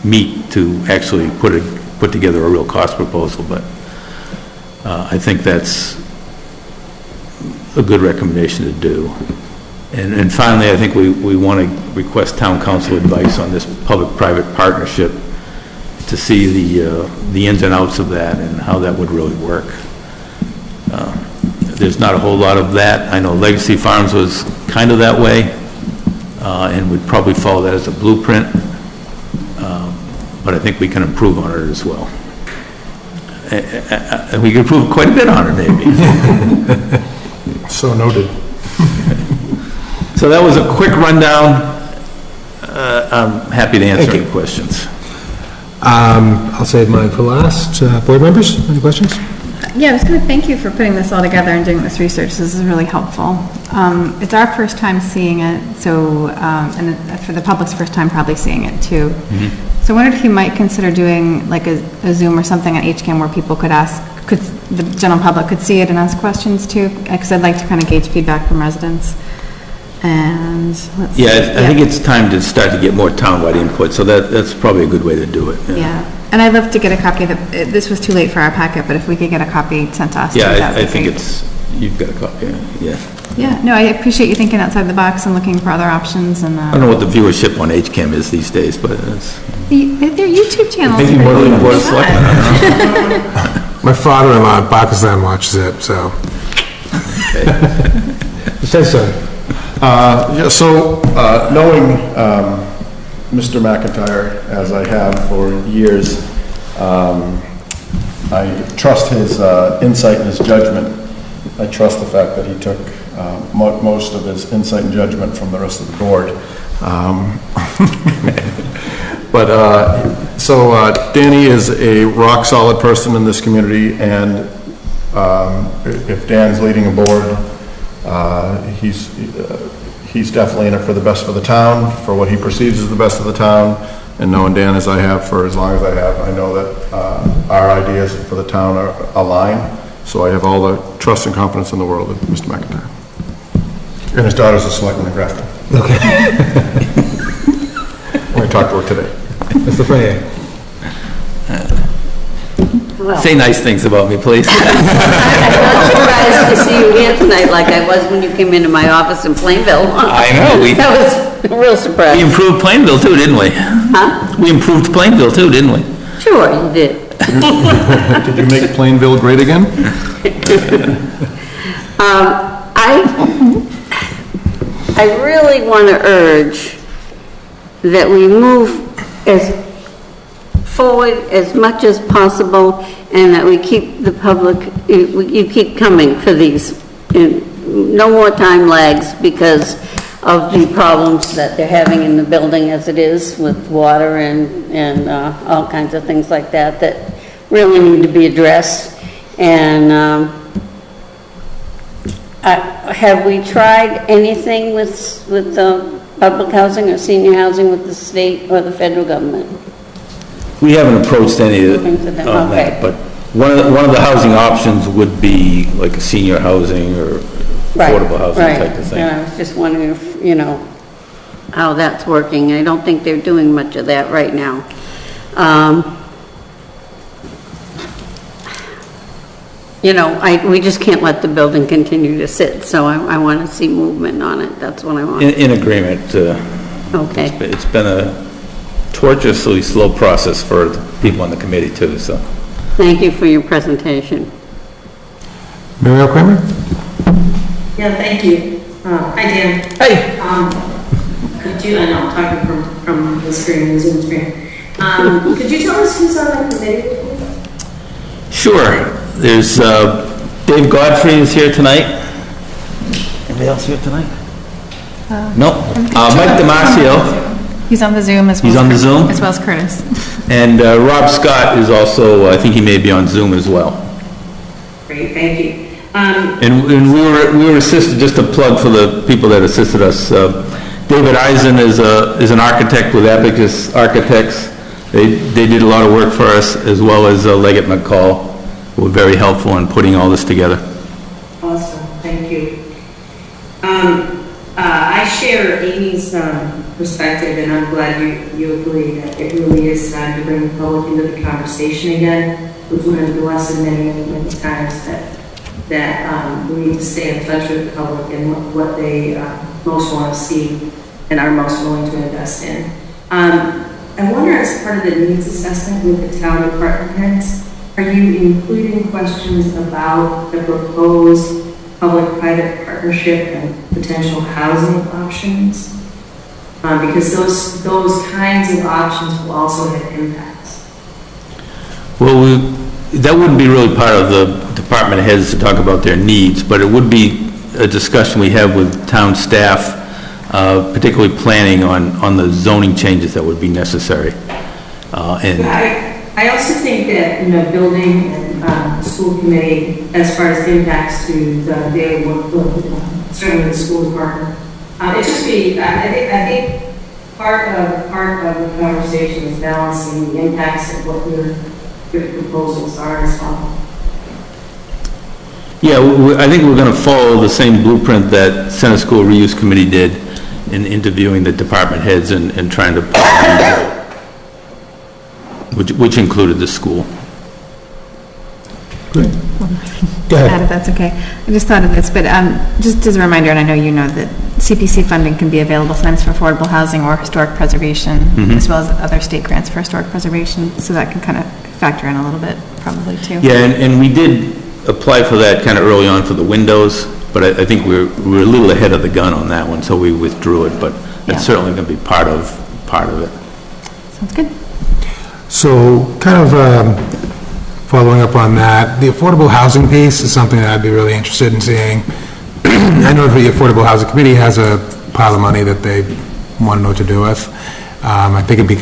meat to actually put together a real cost proposal. But I think that's a good recommendation to do. And finally, I think we want to request town council advice on this public-private partnership to see the ins and outs of that and how that would really work. There's not a whole lot of that. I know Legacy Farms was kind of that way, and would probably follow that as a blueprint, but I think we can improve on it as well. And we can improve quite a bit on it, maybe. So noted. So that was a quick rundown. I'm happy to answer any questions. I'll save mine for last. Board members, any questions? Yeah, I was going to thank you for putting this all together and doing this research. This is really helpful. It's our first time seeing it, so, and for the public's first time probably seeing it too. Mm-hmm. So I wondered if you might consider doing like a Zoom or something at HCAM where people could the general public could see it and ask questions too, because I'd like to kind of gauge feedback from residents. And let's see. I think it's time to start to get more townwide input, so that's probably a good way to do it. Yeah. And I'd love to get a copy of it. This was too late for our packet, but if we could get a copy sent to us. Yeah, I think you've got a copy, yeah. Yeah, no, I appreciate you thinking outside the box and looking for other options. And I don't know what the viewership on HCAM is these days, but it's... Their YouTube channels. Maybe more than Board of Selectmen, I don't know. My father-in-law in Pakistan watches it, so. Okay. It says so. Knowing Mr. McIntyre, as I have for years, I trust his insight and his judgment. I trust the fact that he took most of his insight and judgment from the rest of the board. Danny is a rock-solid person in this community, and if Dan's leading a board, he's definitely in it for the best for the town, for what he perceives as the best of the town. And knowing Dan as I have for as long as I have, I know that our ideas for the town are aligned. So I have all the trust and confidence in the world in Mr. McIntyre. And his daughter's a selectman in Grafton. Okay. I talked to her today. Mr. Freya. Well, Say nice things about me, please. I'm not surprised to see you here tonight like I was when you came into my office in Plainville. I know. That was a real surprise. We improved Plainville too, didn't we? Huh? We improved Plainville too, didn't we? Sure, you did. Did you make Plainville great again? I really want to urge that we move as forward as much as possible, and that we keep the public, you keep coming for these. No more time lags because of the problems that they're having in the building as it is with water and all kinds of things like that that really need to be addressed. And have we tried anything with public housing or senior housing with the state or the federal government? We haven't approached any of that, but one of the housing options would be like a senior housing or affordable housing type of thing. Yeah, I was just wondering if, how that's working. I don't think they're doing much of that right now. We just can't let the building continue to sit, so I want to see movement on it. That's what I want. In agreement. Okay. It's been a tortuously slow process for the people on the committee too, so. Thank you for your presentation. Muriel Kramer? Yeah, thank you. Hi, Dan. Hey. Could you, I know I'm talking from the screen, the Zoom screen. Could you tell us who's on that committee? Sure. There's, Dave Godfrey is here tonight. Anybody else here tonight? No. Mike DiMarcio. He's on the Zoom as well. He's on the Zoom? As well as Curtis. And Rob Scott is also, I think he may be on Zoom as well. Great, thank you. And we were assisted, just a plug for the people that assisted us. David Eisen is an architect with Abacus Architects. They did a lot of work for us, as well as Leggett McCall, who were very helpful in putting all this together. Awesome, thank you. I share Amy's perspective, and I'm glad you agree that it really is time to bring the public into the conversation again. We've learned the lesson many times that we need to stay in touch with the public and what they most want to see and are most willing to invest in. I wonder, as part of the needs assessment with the town department heads, are you including questions about the proposed public-private partnership and potential housing options? Because those kinds of options will also have impacts. Well, that wouldn't be really part of the department heads to talk about their needs, but it would be a discussion we have with town staff, particularly planning on the zoning changes that would be necessary. I also think that, building and school committee, as far as impacts to the daily workload, certainly the school department, it just be, I think part of the conversation is balancing the impacts of what your proposals are as well. Yeah, I think we're going to follow the same blueprint that Center School Reuse Committee did in interviewing the department heads and trying to, which included the school. Good. Go ahead. If that's okay. I just thought of this, but just as a reminder, and I know you know that CPC funding can be available sometimes for affordable housing or historic preservation, as well as other state grants for historic preservation, so that can kind of factor in a little bit, probably, too. Yeah, and we did apply for that kind of early on for the windows, but I think we're a little ahead of the gun on that one, so we withdrew it, but it's certainly going to be part of it. Sounds good. So, kind of following up on that, the affordable housing piece is something that I'd be really interested in seeing. I know the Affordable Housing Committee has a pile of money that they want to know what to do with. I think it'd be,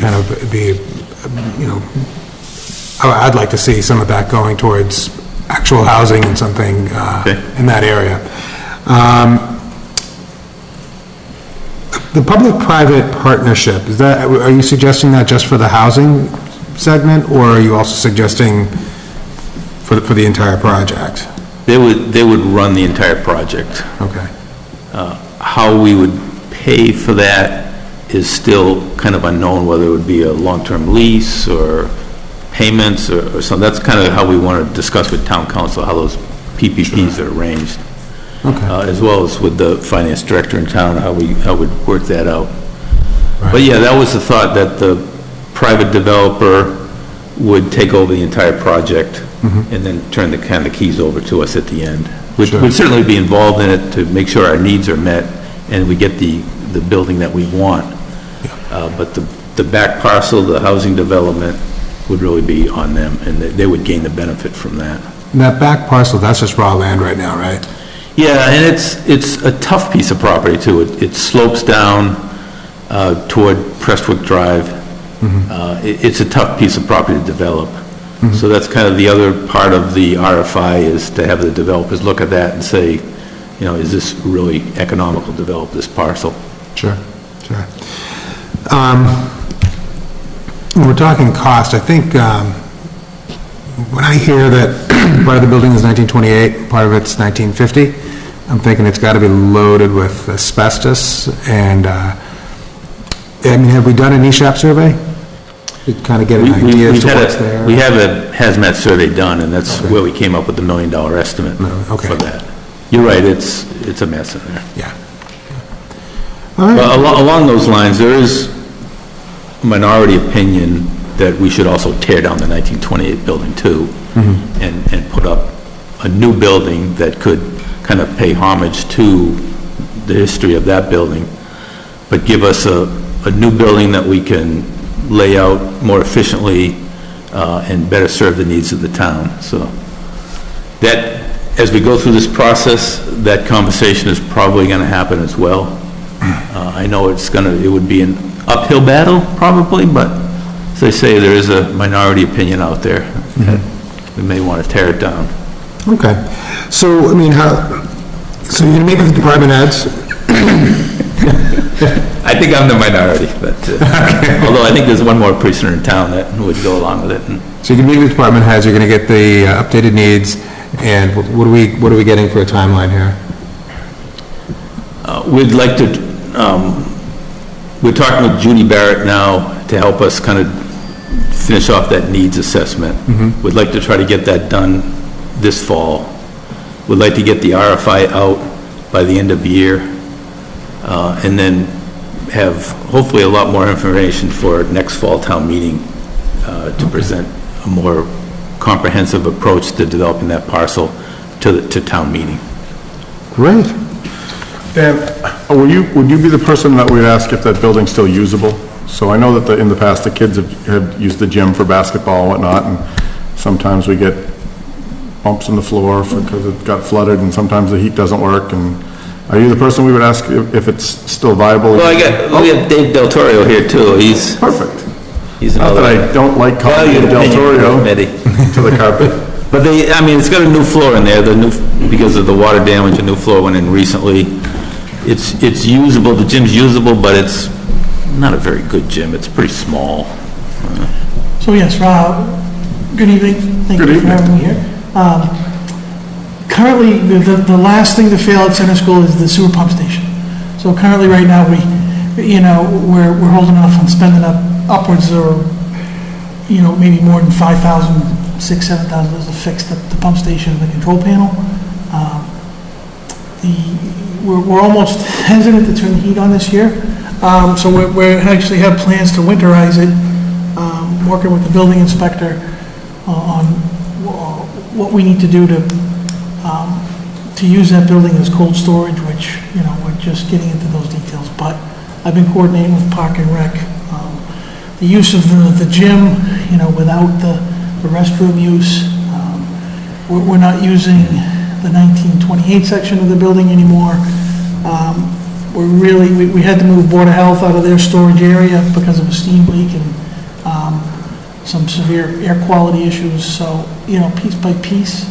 I'd like to see some of that going towards actual housing and something in that area. The public-private partnership, are you suggesting that just for the housing segment, or are you also suggesting for the entire project? They would run the entire project. Okay. How we would pay for that is still kind of unknown, whether it would be a long-term lease or payments or something. That's kind of how we want to discuss with town council, how those PPPs are arranged. Okay. As well as with the finance director in town, how we'd work that out. Right. But yeah, that was the thought, that the private developer would take over the entire project and then turn the kind of keys over to us at the end. We'd certainly be involved in it to make sure our needs are met and we get the building that we want. But the back parcel, the housing development, would really be on them, and they would gain the benefit from that. And that back parcel, that's just raw land right now, right? Yeah, and it's a tough piece of property too. It slopes down toward Prestwick Drive. It's a tough piece of property to develop. So that's kind of the other part of the RFI, is to have the developers look at that and say, is this really economical to develop this parcel? Sure. When we're talking cost, I think when I hear that part of the building is 1928, part of it's 1950, I'm thinking it's got to be loaded with asbestos. And have we done an ESHAP survey? To kind of get an idea as to what's there? We have a hazmat survey done, and that's where we came up with the $1 million estimate for that. You're right, it's a mess in there. Yeah. All right. But along those lines, there is a minority opinion that we should also tear down the 1928 building too, and put up a new building that could kind of pay homage to the history of that building, but give us a new building that we can lay out more efficiently and better serve the needs of the town. So that, as we go through this process, that conversation is probably going to happen as well. I know it would be an uphill battle probably, but as I say, there is a minority opinion out there that we may want to tear it down. Okay. So, I mean, so you're going to meet with the department heads? I think I'm the minority, but although I think there's one more prisoner in town that would go along with it. So you can meet with the department heads, you're going to get the updated needs, and what are we getting for a timeline here? We'd like to, we're talking with Judy Barrett now to help us kind of finish off that needs assessment. We'd like to try to get that done this fall. We'd like to get the RFI out by the end of the year, and then have hopefully a lot more information for next fall town meeting to present a more comprehensive approach to developing that parcel to town meeting. Great. Dan, would you be the person that we'd ask if that building's still usable? So I know that in the past, the kids have used the gym for basketball and whatnot, and sometimes we get bumps in the floor because it got flooded, and sometimes the heat doesn't work. And are you the person we would ask if it's still viable? Well, we have Dave Del Torio here too. He's perfect. He's not that I don't like calling Dave Del Torio to the carpet. But I mean, it's got a new floor in there. Because of the water damage, a new floor went in recently. It's usable. The gym's usable, but it's not a very good gym. It's pretty small. So yes, good evening. Thank you for having me here. Currently, the last thing to fail at Center School is the sewer pump station. So currently, right now, we're holding off on spending upwards of, maybe more than $5,000, $6,000, $7,000 to fix the pump station and the control panel. We're almost hesitant to turn the heat on this year. So we actually have plans to winterize it, working with the building inspector on what we need to do to use that building as cold storage, which, we're just getting into those details. But I've been coordinating with Park and Rec. The use of the gym, without the restroom use. We're not using the 1928 section of the building anymore. We had to move Board of Health out of their storage area because of a steam leak and some severe air quality issues. So, piece by piece,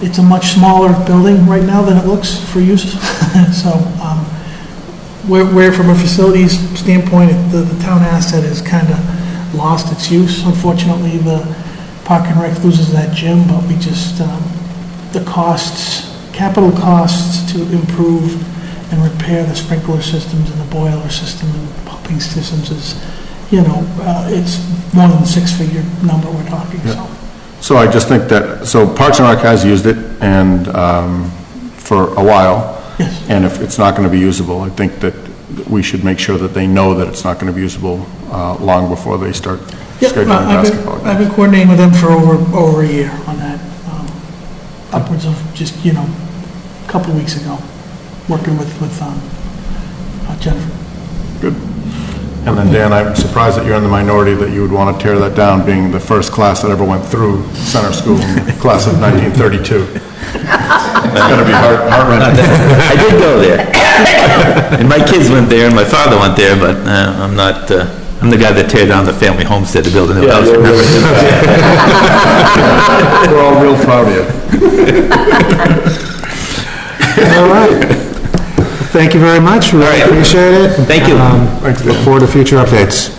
it's a much smaller building right now than it looks for use. So, where from a facilities standpoint, the town asset has kind of lost its use. Unfortunately, the Park and Rec loses that gym, but we just, the capital costs to improve and repair the sprinkler systems and the boiler system and pumping systems is, it's more than a six-figure number we're talking. Yeah. So I just think so Parks and Rec has used it and for a while. Yes. And if it's not going to be usable, I think that we should make sure that they know that it's not going to be usable long before they start scheduling basketball games. I've been coordinating with them for over a year on that, upwards of just, a couple of weeks ago, working with Jennifer. Good. And then, Dan, I'm surprised that you're in the minority that you would want to tear that down, being the first class that ever went through Center School in the class of 1932. That's got to be heart-wrenching. I did go there. And my kids went there, and my father went there, but I'm not, I'm the guy that tear down the family homestead to build a new house. We're all real proud of you. All right. Thank you very much. We really appreciate it. Thank you. Look forward to future updates.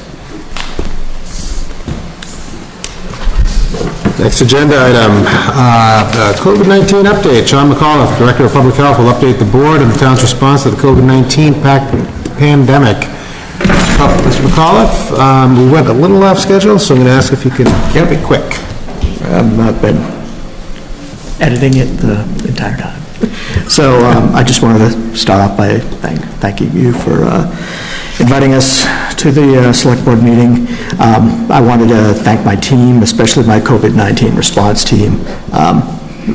Next agenda item, COVID-19 update. Sean McAuliffe, Director of Public Health, will update the board on the town's response to the COVID-19 pandemic. Mr. McAuliffe, we went a little off schedule, so I'm going to ask if you can be quick. I've been editing it the entire time. So I just wanted to start off by thanking you for inviting us to the select board meeting. I wanted to thank my team, especially my COVID-19 response team.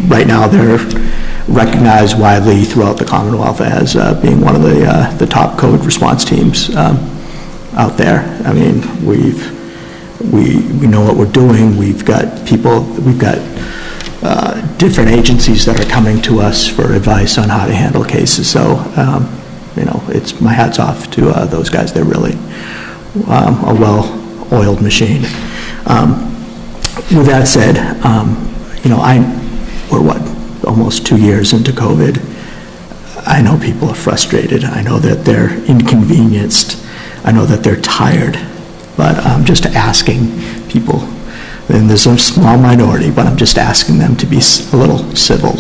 Right now they're recognized widely throughout the Commonwealth as being one of the top COVID response teams. out there. I mean, we know what we're doing. We've got different agencies that are coming to us for advice on how to handle cases. So, it's my hat's off to those guys. They're really a well-oiled machine. With that said, we're almost 2 years into COVID. I know people are frustrated. I know that they're inconvenienced. I know that they're tired. But I'm just asking people, and there's a small minority, but I'm just asking them to be a little civil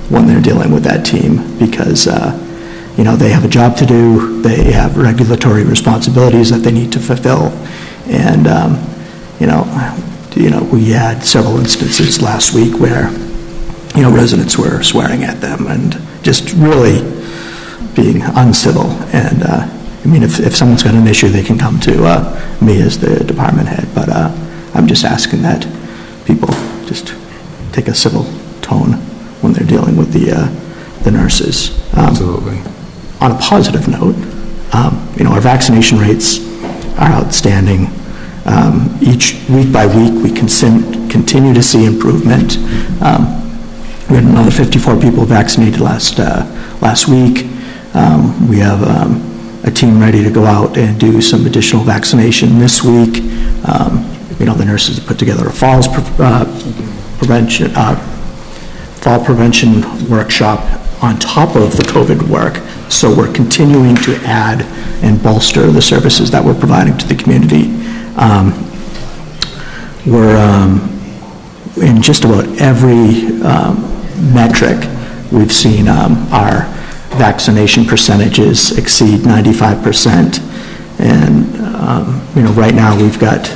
when they're dealing with that team, because they have a job to do. They have regulatory responsibilities that they need to fulfill, and we had several instances last week where residents were swearing at them and just really being uncivil. And if someone's got an issue, they can come to me as the department head, but I'm just asking that people just take a civil tone when they're dealing with the nurses. Absolutely. On a positive note, our vaccination rates are outstanding. Each week by week, we continue to see improvement. We had another 54 people vaccinated last week. We have a team ready to go out and do some additional vaccination this week. The nurses have put together a fall prevention workshop on top of the COVID work. So we're continuing to add and bolster the services that we're providing to the community. We're in just about every metric. We've seen our vaccination percentages exceed 95%. And, right now we've got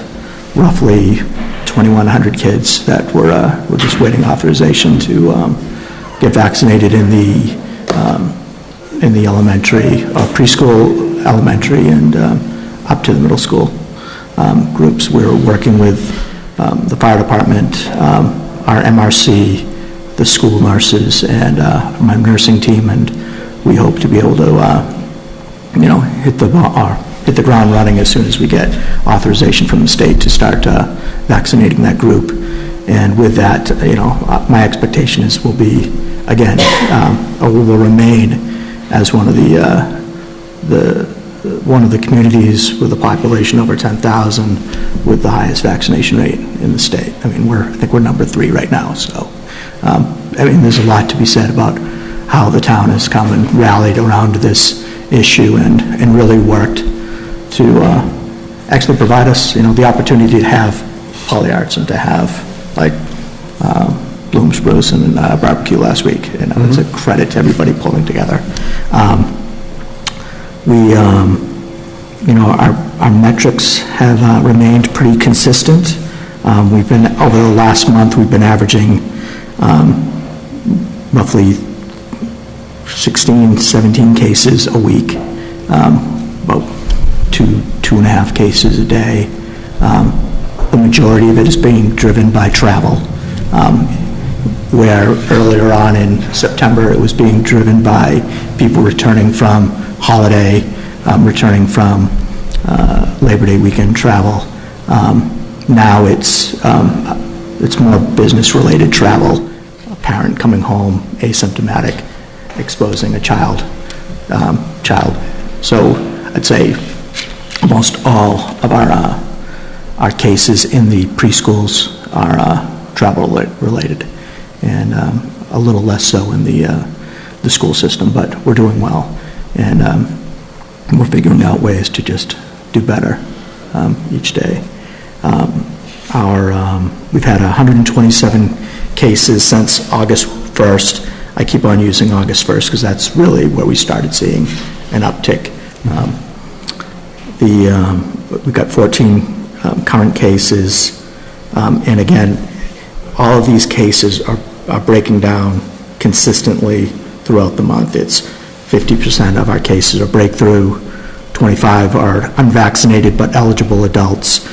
roughly 2,100 kids that we're just waiting authorization to get vaccinated in the elementary, preschool, elementary, and up to the middle school groups. We're working with the fire department, our MRC, the school nurses, and my nursing team, and we hope to be able to, hit the ground running as soon as we get authorization from the state to start vaccinating that group. And with that, my expectation is we'll be, again, we will remain as one of the communities with a population over 10,000 with the highest vaccination rate in the state. I think we're number 3 right now. So, there's a lot to be said about how the town has come and rallied around this issue and really worked to actually provide us, the opportunity to have polyarts and to have bloom spruce and barbecue last week. And it's a credit to everybody pulling together. Our metrics have remained pretty consistent. We've been, over the last month, we've been averaging roughly 16, 17 cases a week, about 2.5 cases a day. The majority of it is being driven by travel, where earlier on in September it was being driven by people returning from holiday, returning from Labor Day weekend travel. Now it's more business-related travel, a parent coming home asymptomatic, exposing a child. So I'd say almost all of our cases in the preschools are travel-related, and a little less so in the school system, but we're doing well, and we're figuring out ways to just do better each day. We've had 127 cases since August 1st. I keep on using August 1st because that's really where we started seeing an uptick. We've got 14 current cases, and again, all of these cases are breaking down consistently throughout the month. It's 50% of our cases are breakthrough, 25 are unvaccinated but eligible adults,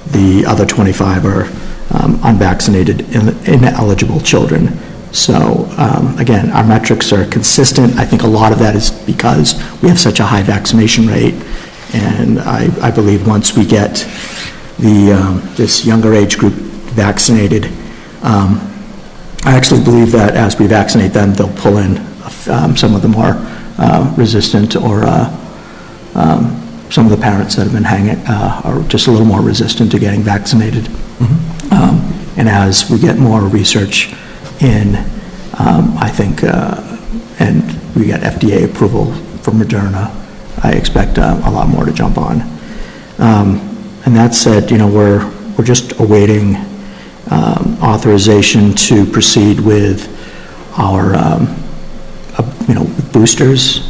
the other 25 are unvaccinated ineligible children. So again, our metrics are consistent. I think a lot of that is because we have such a high vaccination rate, And I believe once we get this younger age group vaccinated, I actually believe that as we vaccinate them, they'll pull in some of the more resistant, or some of the parents that have been hanging are just a little more resistant to getting vaccinated. And as we get more research in, I think, and we get FDA approval for Moderna, I expect a lot more to jump on. And that said, we're just awaiting authorization to proceed with our, with boosters.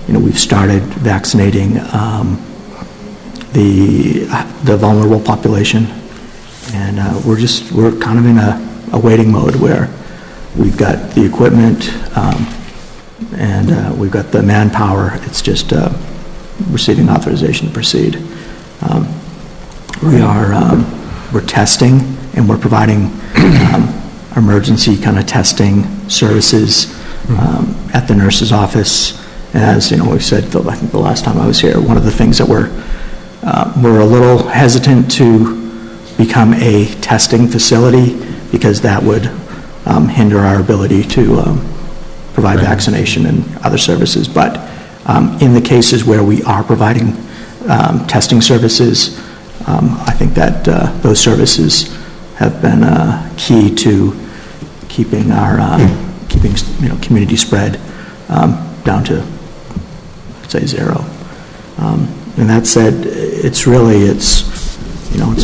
We've started vaccinating the vulnerable population, and we're kind of in a waiting mode where we've got the equipment and we've got the manpower. It's just receiving authorization to proceed. We're testing, and we're providing emergency kind of testing services at the nurse's office. And as we've said, I think the last time I was here, one of the things that we're a little hesitant to become a testing facility, because that would hinder our ability to provide vaccination and other services. But in the cases where we are providing testing services, I think that those services have been key to keeping our community spread down to, I'd say, 0. And that said, it's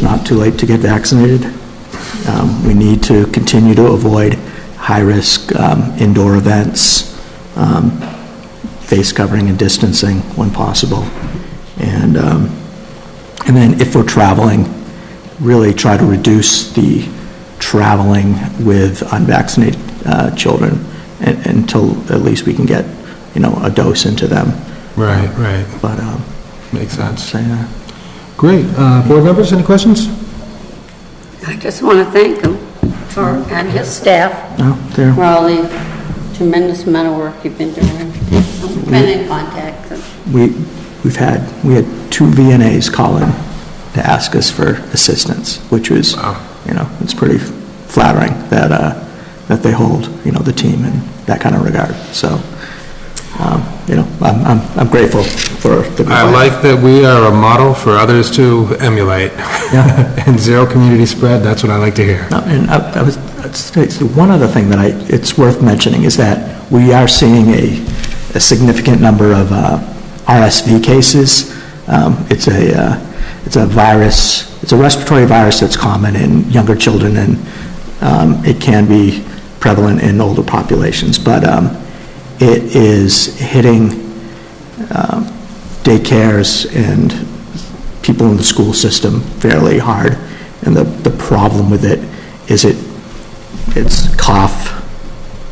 not too late to get vaccinated. We need to continue to avoid high-risk indoor events, face covering and distancing when possible. And then if we're traveling, really try to reduce the traveling with unvaccinated children until at least we can get, a dose into them. Right. But, makes sense. So, yeah. Great. Board members, any questions? I just want to thank him and his staff for all the tremendous amount of work you've been doing. We've been in contact. We had 2 VNAs call in to ask us for assistance, which was, it's pretty flattering that they hold, the team in that kind of regard. So, I'm grateful for the. I like that we are a model for others to emulate. Yeah. And 0 community spread, that's what I like to hear. And one other thing that it's worth mentioning is that we are seeing a significant number of RSV cases. It's a virus, it's a respiratory virus that's common in younger children, and it can be prevalent in older populations, but it is hitting daycares and people in the school system fairly hard. And the problem with it is it's cough,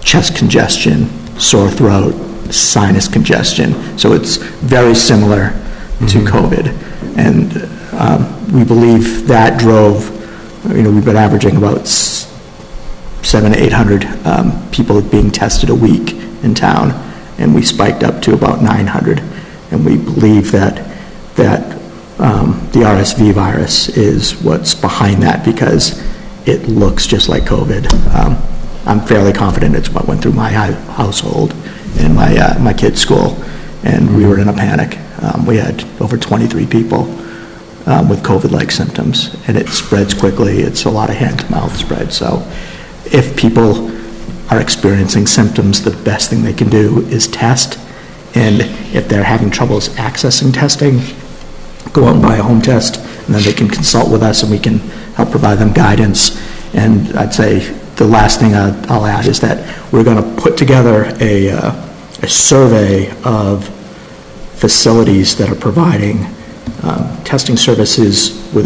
chest congestion, sore throat, sinus congestion. So it's very similar to COVID. And we believe that drove, we've been averaging about 700 to 800 people being tested a week in town, and we spiked up to about 900. And we believe that the RSV virus is what's behind that, because it looks just like COVID. I'm fairly confident it's what went through my household and my kids' school, and we were in a panic. We had over 23 people with COVID-like symptoms, and it spreads quickly. It's a lot of hand-to-mouth spread. So if people are experiencing symptoms, the best thing they can do is test. And if they're having troubles accessing testing, go out and buy a home test, and then they can consult with us and we can help provide them guidance. And I'd say the last thing I'll add is that we're going to put together a survey of facilities that are providing testing services with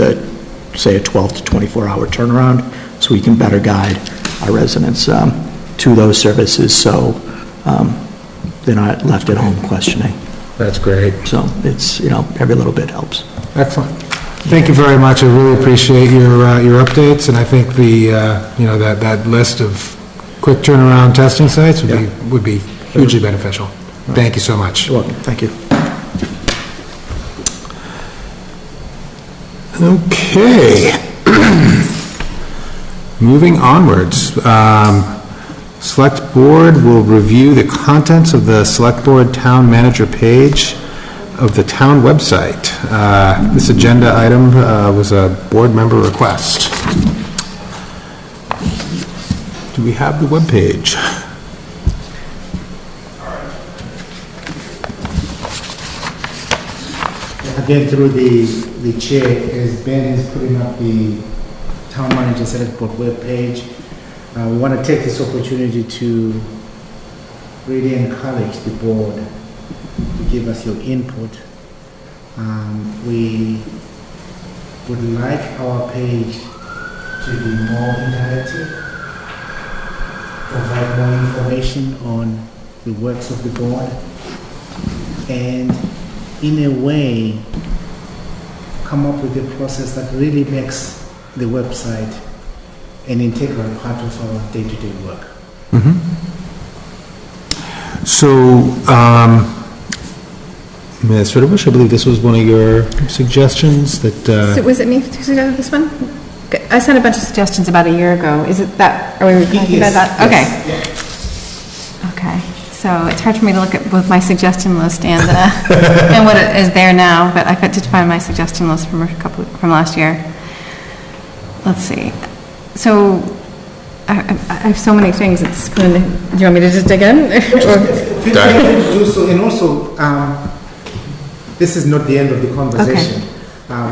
say a 12 to 24 hour turnaround, so we can better guide our residents to those services, so they're not left at home questioning. That's great. So it's, every little bit helps. Excellent. Thank you very much. I really appreciate your updates, and I think that list of quick turnaround testing sites would be hugely beneficial. Thank you so much. You're welcome. Thank you. Okay. Moving onwards. Select Board will review the contents of the Select Board Town Manager page of the town website. This agenda item was a board member request. Do we have the webpage? Again, through the chair, as Ben is putting up the Town Manager Select Board webpage, we want to take this opportunity to really encourage the board to give us your input. We would like our page to be more interactive, provide more information on the works of the board, and in a way come up with a process that really makes the website an integral part of our day-to-day work. So, Ms. Ritterbush, I believe this was one of your suggestions that... So was it me who suggested this one? I sent a bunch of suggestions about a year ago. Is it that, are we talking about that? Okay. Okay, so it's hard for me to look at both my suggestion list and and what it is there now, but I did find my suggestion list from last year. Let's see. So I have so many things. It's kind of, do you want me to just dig in? Do so, and also, this is not the end of the conversation.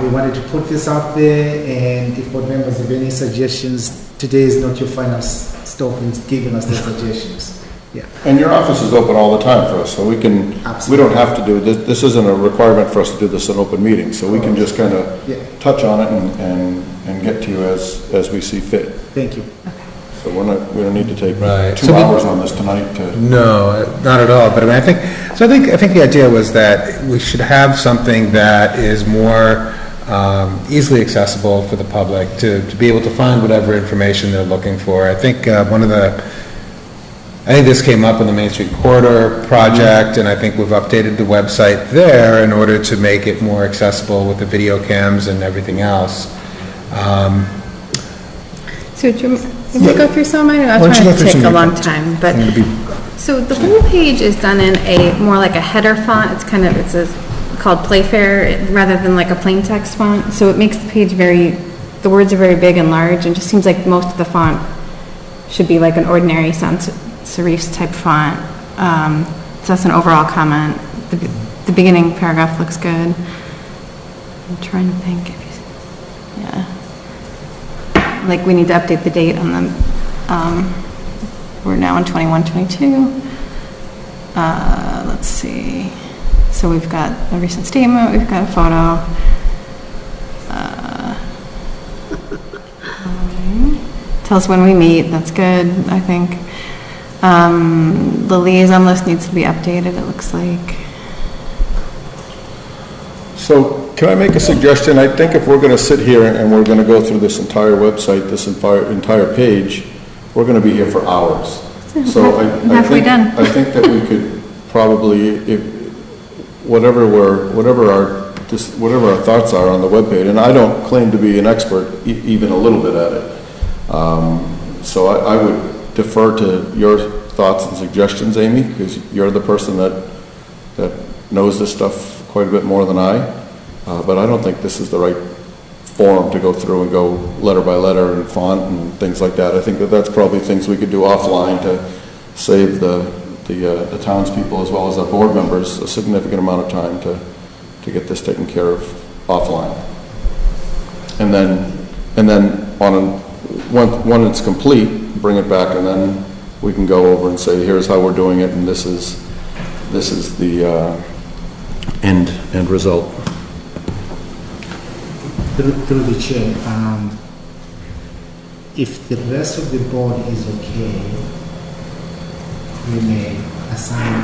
We wanted to put this out there, and if board members have any suggestions, today is not your final stop in giving us the suggestions. Yeah. And your office is open all the time for us, so we can, we don't have to do, this isn't a requirement for us to do this in open meetings, so we can just kind of touch on it and get to you as we see fit. Thank you. So we don't need to take Right. 2 hours on this tonight to... No, not at all, but I mean, I think the idea was that we should have something that is more easily accessible for the public to be able to find whatever information they're looking for. I think I think this came up in the Main Street Corridor project, and I think we've updated the website there in order to make it more accessible with the video cams and everything else. So do you want me to go through some of mine? I'm trying to take a long time, but so the whole page is done in a more like a header font. It's kind of called Playfair rather than like a plain text font. So it makes the page the words are very big and large, and just seems like most of the font should be like an ordinary sans serifs type font. So that's an overall comment. The beginning paragraph looks good. I'm trying to think if like we need to update the date on them. We're now in 21-22. Let's see. So we've got a recent statement, we've got a photo. Tells when we meet, that's good, I think. The liaison list needs to be updated, it looks like. So can I make a suggestion? I think if we're going to sit here and we're going to go through this entire website, this entire page, we're going to be here for hours. So I think that we could probably, whatever our thoughts are on the webpage, and I don't claim to be an expert even a little bit at it. So I would defer to your thoughts and suggestions, Amy, because you're the person that knows this stuff quite a bit more than I, but I don't think this is the right forum to go through and go letter by letter and font and things like that. I think that's probably things we could do offline to save the townspeople as well as our board members a significant amount of time to get this taken care of offline. And then when it's complete, bring it back, and then we can go over and say, here's how we're doing it, and this is the end result. Through the chair, if the rest of the board is okay, we may assign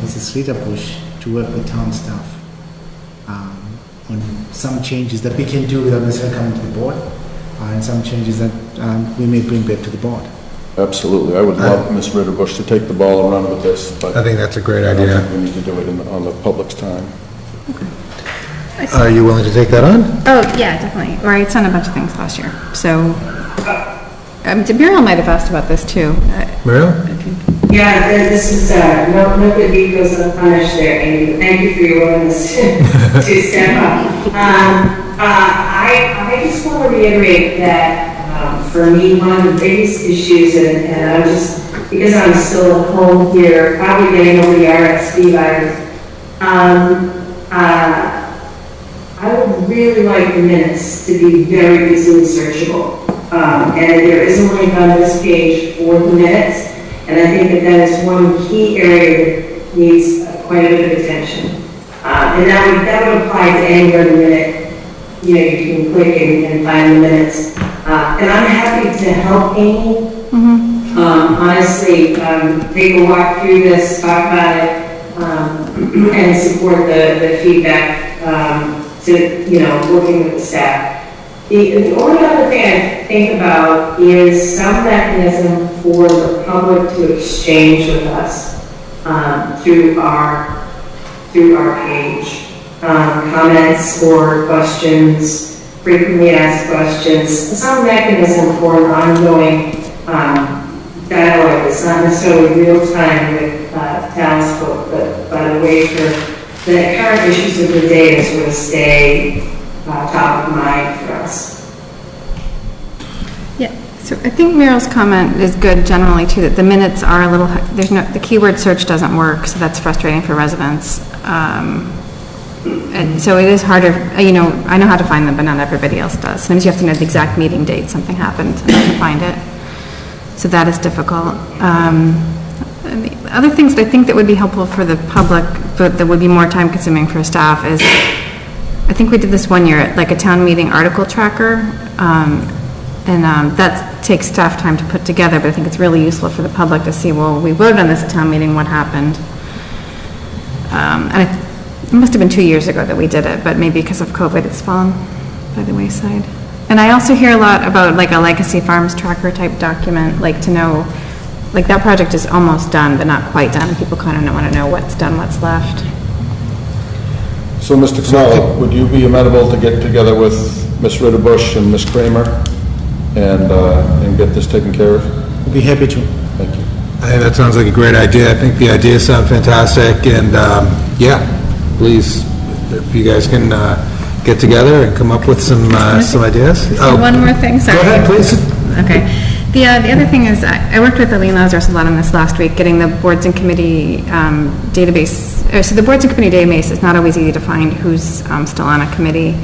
Mrs. Ritterbush to work with town staff on some changes that we can do without necessarily coming to the board, and some changes that we may bring back to the board. Absolutely. I would love Ms. Ritterbush to take the ball and run with this, but I think that's a great idea. I don't think we need to do it on the public's time. Okay. Are you willing to take that on? Oh, yeah, definitely. Or I sent a bunch of things last year, so, Muriel might have asked about this too. Muriel? Yeah, this is, no good deed goes unpunished there, Amy. Thank you for your willingness to step up. I just want to reiterate that for me, one of the biggest issues, and I'm just, because I'm still at home here, probably getting over the RSV virus, I would really like the minutes to be very easily searchable. And there is a link on this page for the minutes, and I think that is one key area that needs quite a bit of attention. And that would apply to anywhere in the minute, you can click and find the minutes. And I'm happy to help Amy. Honestly, take a walk through this, talk about it, and support the feedback to, working with the staff. The only other thing I think about is some mechanism for the public to exchange with us through our page. Comments or questions, frequently asked questions, some mechanism for an ongoing dialogue that's not necessarily real time with townsfolk, but a way for the current issues of the day to sort of stay top of mind for us. Yeah, so I think Muriel's comment is good generally too, that the minutes are a little, the keyword search doesn't work, so that's frustrating for residents. And so it is harder, I know how to find them, but not everybody else does. Sometimes you have to know the exact meeting date something happened and to find it. So that is difficult. And the other things that I think that would be helpful for the public, but that would be more time consuming for staff is, I think we did this one year, like a town meeting article tracker. That takes staff time to put together, but I think it's really useful for the public to see, well, we voted on this at town meeting, what happened? It must have been 2 years ago that we did it, but maybe because of COVID, it's fallen by the wayside. And I also hear a lot about like a legacy farms tracker type document, like to know, like that project is almost done, but not quite done. People kind of want to know what's done, what's left. So, Mr. Knoll, would you be amenable to get together with Ms. Ritterbusch and Ms. Kramer and get this taken care of? I'd be happy to. Thank you. I think that sounds like a great idea. I think the ideas sound fantastic, and yeah, please, if you guys can get together and come up with some ideas. One more thing, sorry. Go ahead, please. Okay. The other thing is, I worked with Eileen Lazarus a lot on this last week, getting the boards and committee database. So the boards and committee database is not always easy to find who's still on a committee,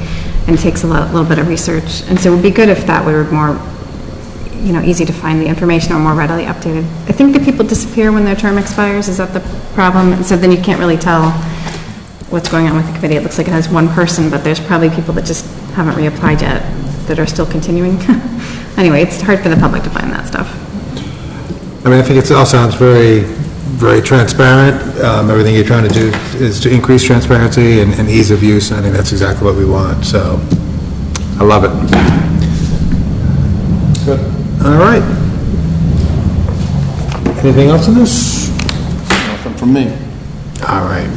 and it takes a little bit of research. And so it would be good if that were more, easy to find the information or more readily updated. I think that people disappear when their term expires. Is that the problem? And so then you can't really tell what's going on with the committee. It looks like it has one person, but there's probably people that just haven't reapplied yet that are still continuing. Anyway, it's hard for the public to find that stuff. I mean, I think it all sounds very, very transparent. Everything you're trying to do is to increase transparency and ease of use, and I think that's exactly what we want, so I love it. Good. All right. Anything else in this? Nothing from me. All right.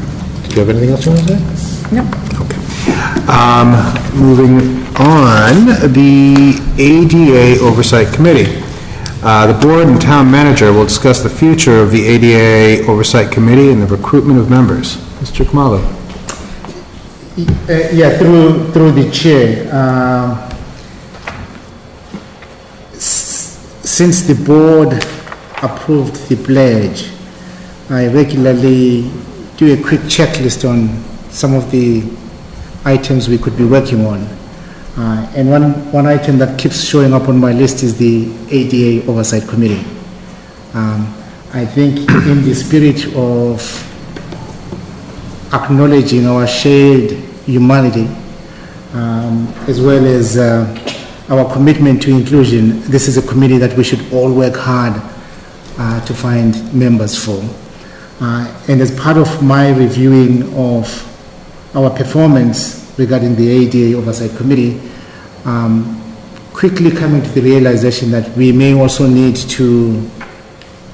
Do you have anything else you want to say? No. Okay. Moving on, the ADA Oversight Committee. The board and town manager will discuss the future of the ADA Oversight Committee and the recruitment of members. Mr. Kamalo. Yeah, through the chair. Since the board approved the pledge, I regularly do a quick checklist on some of the items we could be working on. And one item that keeps showing up on my list is the ADA Oversight Committee. I think in the spirit of acknowledging our shared humanity, as well as our commitment to inclusion, this is a committee that we should all work hard to find members for. And as part of my reviewing of our performance regarding the ADA Oversight Committee, quickly coming to the realization that we may also need to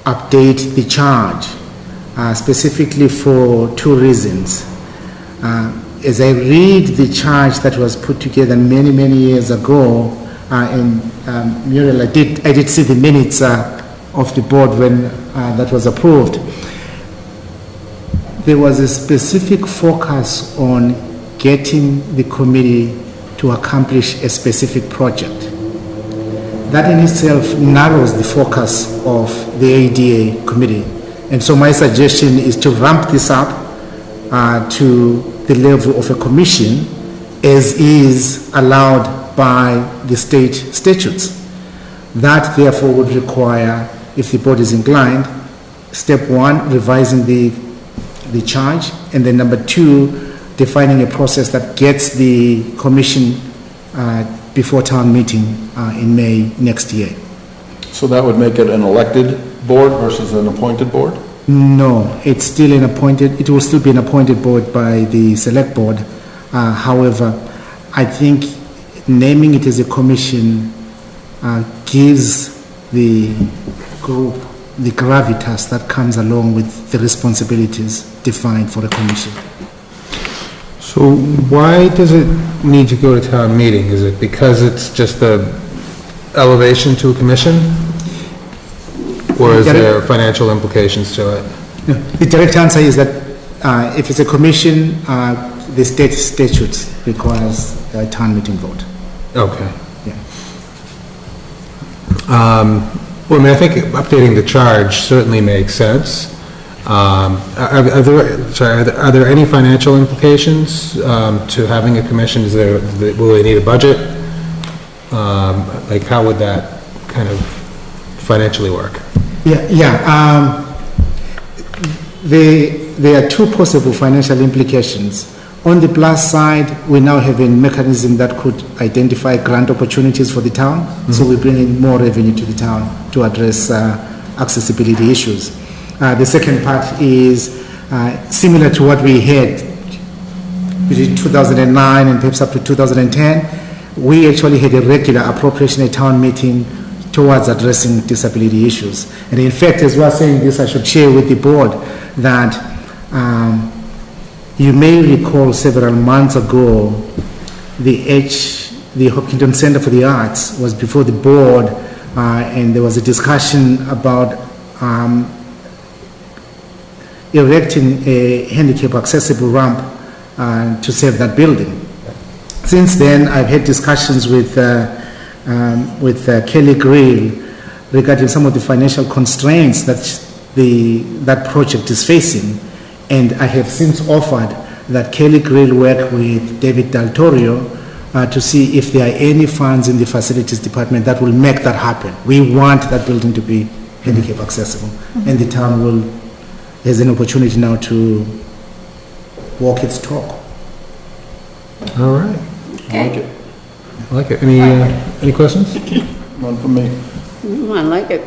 update the charge, specifically for two reasons. as I read the charge that was put together many, many years ago, and Muriel, I did see the minutes of the board when that was approved. There was a specific focus on getting the committee to accomplish a specific project. That in itself narrows the focus of the ADA committee. And so my suggestion is to ramp this up to the level of a commission as is allowed by the state statutes. That therefore would require, if the board is inclined, step one, revising the charge, and then number two, defining a process that gets the commission before town meeting in May next year. So that would make it an elected board versus an appointed board? No, it's still it will still be an appointed board by the select board. However, I think naming it as a commission gives the group the gravitas that comes along with the responsibilities defined for a commission. So why does it need to go to town meeting? Is it because it's just a elevation to a commission? Or is there financial implications to it? No, the direct answer is that if it's a commission, the state statute requires a town meeting vote. Okay. Yeah. Well, I mean, I think updating the charge certainly makes sense. Are there any financial implications to having a commission? Will they need a budget? Like, how would that kind of financially work? Yeah. There are two possible financial implications. On the plus side, we now have a mechanism that could identify grant opportunities for the town. Mm-hmm. So we bring in more revenue to the town to address accessibility issues. The second part is similar to what we had between 2009 and perhaps up to 2010. We actually had a regular appropriation at town meeting towards addressing disability issues. And in fact, as we are saying this, I should share with the board that you may recall several months ago, the Hopkinton Center for the Arts was before the board, and there was a discussion about erecting a handicap accessible ramp to save that building. Since then, I've had discussions with Kelly Grill regarding some of the financial constraints that that project is facing, and I have since offered that Kelly Grill work with David Del Torio to see if there are any funds in the facilities department that will make that happen. We want that building to be handicap accessible, and the town has an opportunity now to walk its talk. All right. I like it. I like it. Any questions? None from me. I like it.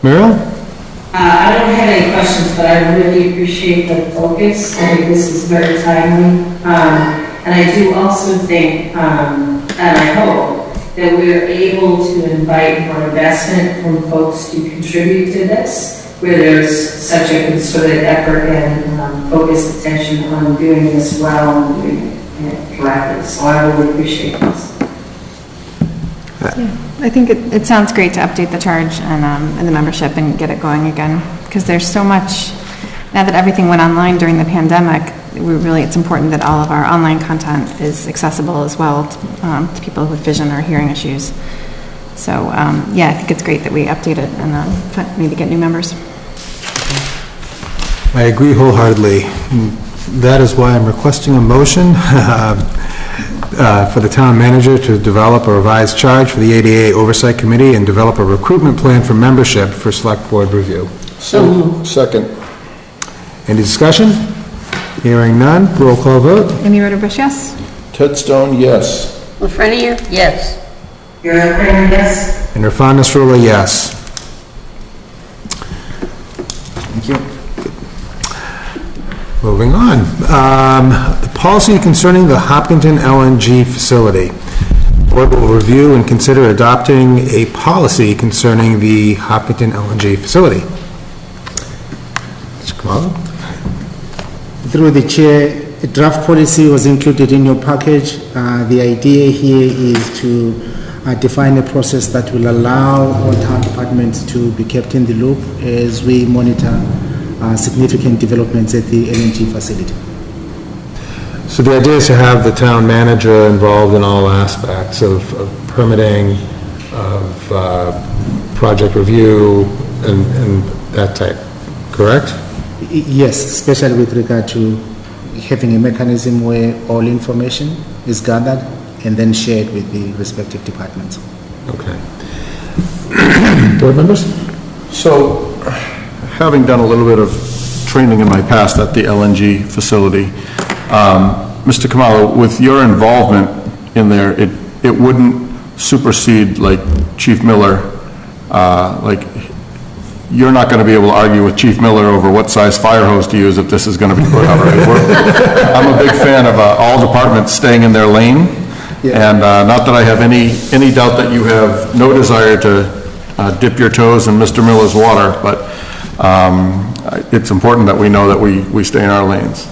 Muriel? I don't have any questions, but I really appreciate the focus. I think this is very timely. And I do also think, and I hope, that we're able to invite more investment from folks to contribute to this, where there's such a concerted effort and focused attention on doing this well and doing it correctly. So I really appreciate this. Yeah, I think it sounds great to update the charge and the membership and get it going again, because there's so much, now that everything went online during the pandemic, it's important that all of our online content is accessible as well to people with vision or hearing issues. So yeah, I think it's great that we update it and maybe get new members. I agree wholeheartedly. That is why I'm requesting a motion for the town manager to develop a revised charge for the ADA Oversight Committee and develop a recruitment plan for membership for select board review. Second. Any discussion? Hearing none, roll call vote. Amy Roder-Bush, yes? Ted Stone, yes. Lafreniere, yes. Muriel Kramer, yes. And Irfan Nasrullah, yes. Thank you. Moving on. The policy concerning the Hopkinton LNG facility. The board will review and consider adopting a policy concerning the Hopkinton LNG facility. Mr. Kamala? Through the chair, A draft policy was included in your package. The idea here is to define a process that will allow all town departments to be kept in the loop as we monitor significant developments at the LNG facility. So the idea is to have the town manager involved in all aspects of permitting, of project review, and that type, correct? Yes, especially with regard to having a mechanism where all information is gathered and then shared with the respective departments. Okay. Board members? So, having done a little bit of training in my past at the LNG facility, Mr. Kamalo, with your involvement in there, it wouldn't supersede like Chief Miller, like you're not going to be able to argue with Chief Miller over what size fire hose to use if this is going to be put out. Right? I'm a big fan of all departments staying in their lane, and not that I have any doubt that you have no desire to dip your toes in Mr. Miller's water, but it's important that we know that we stay in our lanes.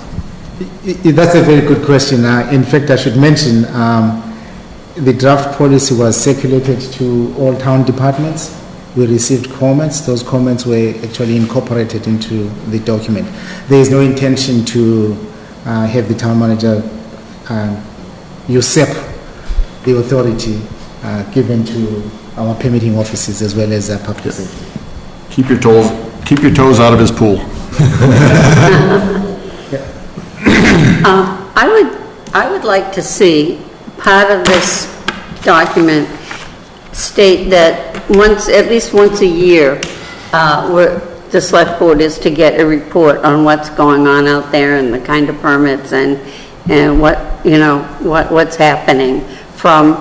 That's a very good question. In fact, I should mention the draft policy was circulated to all town departments. We received comments. Those comments were actually incorporated into the document. There is no intention to have the town manager usurp the authority given to our permitting offices as well as public safety. Keep your toes out of his pool. I would like to see part of this document state that at least once a year, the select board is to get a report on what's going on out there and the kind of permits and what's happening from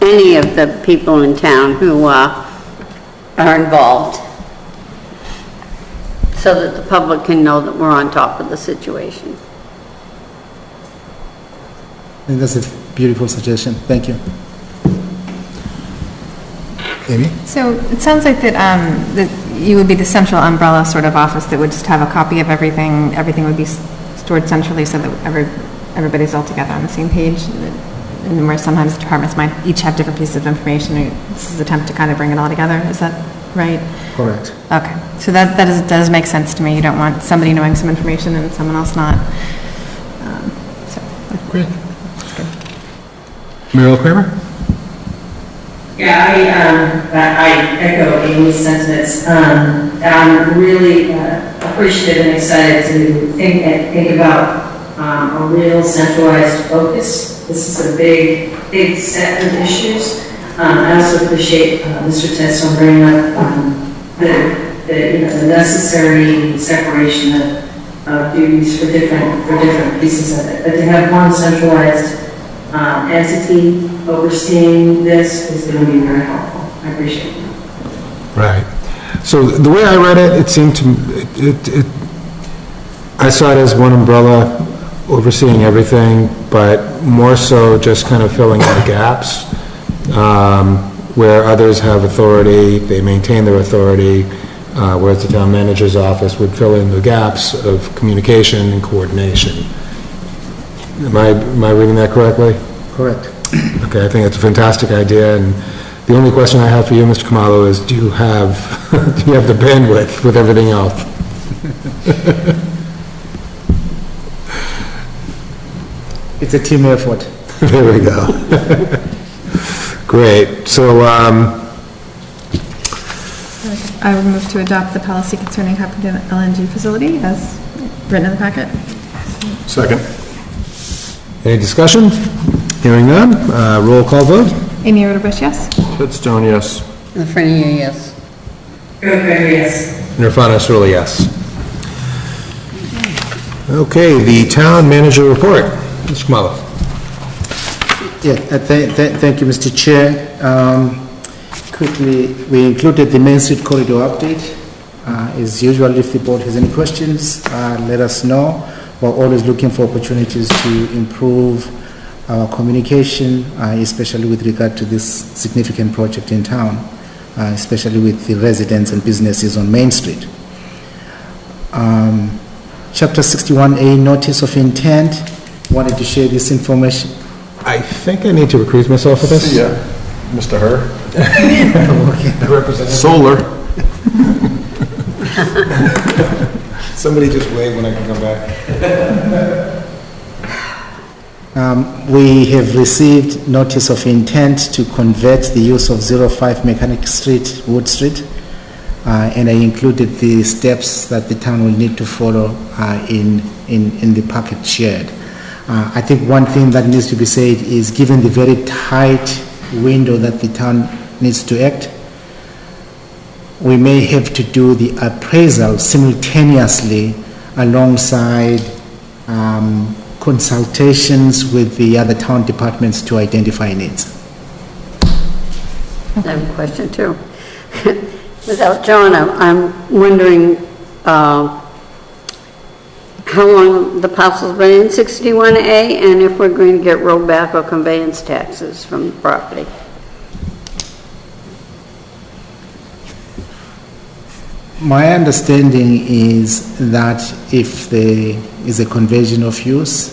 any of the people in town who are involved, so that the public can know that we're on top of the situation. I think that's a beautiful suggestion. Thank you. Amy? So it sounds like that you would be the central umbrella sort of office that would just have a copy of everything. Everything would be stored centrally so that everybody's all together on the same page. And where sometimes departments might each have different pieces of information. This is an attempt to kind of bring it all together. Is that right? Correct. Okay. So that does make sense to me. You don't want somebody knowing some information and someone else not. Great. Muriel Kramer? Yeah, I echo Amy's sentiments. I'm really appreciative and excited to think about a real centralized focus. This is a big set of issues. I also appreciate Mr. Tedson bringing up the necessary separation of duties for different pieces of it. But to have one centralized entity overseeing this is going to be very helpful. I appreciate it. Right. So the way I read it, it seemed to, I saw it as one umbrella overseeing everything, but more so just kind of filling in the gaps. Where others have authority, they maintain their authority, whereas the town manager's office would fill in the gaps of communication and coordination. Am I reading that correctly? Correct. Okay, I think it's a fantastic idea, and the only question I have for you, Mr. Kamalo, is do you have the bandwidth with everything else? It's a team effort. There we go. Great. So, I would move to adopt the policy concerning Hopkinton LNG facility as written in the packet. Second. any discussion? Hearing none, roll call vote. Amy Roderbush, yes? Ted Stone, yes. Lafreniere, yes. Okay, yes. Nirvana Surly, yes. Okay, the town manager report. Mr. Kamalo. Yeah, thank you, Mr. Chair. Quickly, we included the Main Street corridor update. As usual, if the board has any questions, let us know. We're always looking for opportunities to improve our communication, especially with regard to this significant project in town, especially with the residents and businesses on Main Street. Chapter 61A, notice of intent. Wanted to share this information. I think I need to recuse myself for this. Yeah, Mr. Herr. Representative. Solar. Somebody just wave when I can come back. We have received notice of intent to convert the use of 05 Mechanic Street, Wood Street, and I included the steps that the town will need to follow in the packet shared. I think one thing that needs to be said is, given the very tight window that the town needs to act, we may have to do the appraisal simultaneously alongside consultations with the other town departments to identify needs. I have a question too. Without John, I'm wondering how long the parcel's been in 61A, and if we're going to get rollback or conveyance taxes from the property. My understanding is that if there is a conversion of use,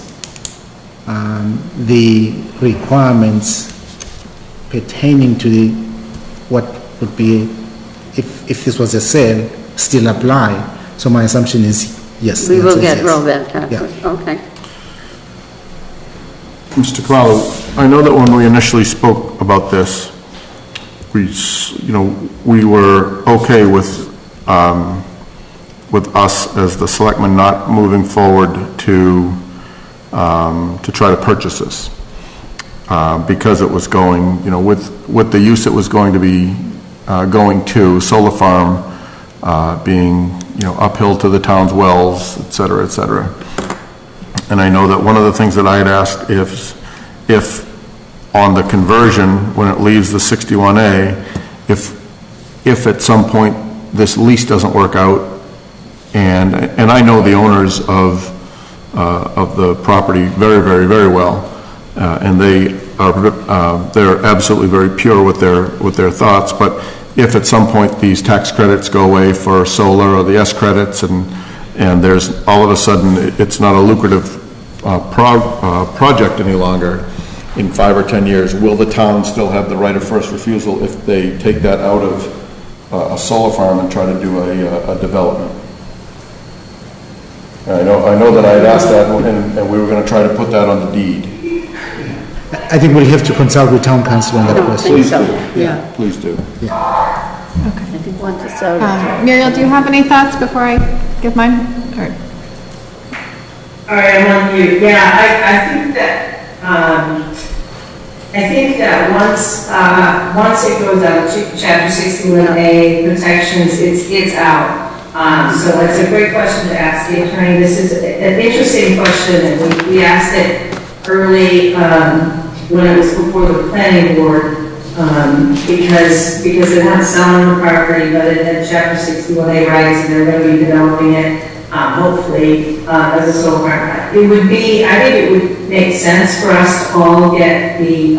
the requirements pertaining to what would be, if this was a sale, still apply. So my assumption is yes. We will yes. get rollback taxes, Yeah. okay. Mr. Cavallo, I know that when we initially spoke about this, we were okay with us as the selectmen not moving forward to try to purchase this, because it was going, with the use it was going to be going to, solar farm being, uphill to the town's wells, et cetera, et cetera. And I know that one of the things that I had asked if on the conversion, when it leaves the 61A, if at some point this lease doesn't work out, and I know the owners of the property very, very, very well, and they're absolutely very pure with their thoughts. But if at some point these tax credits go away for solar or the S credits, and there's all of a sudden it's not a lucrative project any longer, in 5 or 10 years, will the town still have the right of first refusal if they take that out of a solar farm and try to do a development? I know that I had asked that, and we were going to try to put that on the deed. I think we'll have to consult with town council on that question. Please so. do. Yeah. Please do. I think once it's out. Muriel, do you have any thoughts before I give mine? Or- All right, I'm on mute. Yeah, I think that once it goes out to Chapter 61A protections, it's out. So it's a great question to ask the attorney. This is an interesting question, and we asked it early when it was before the planning board, because they're not selling the property, but it had Chapter 61A rights, and they're going to be developing it, hopefully, as a solar farm. I think it would make sense for us to all get the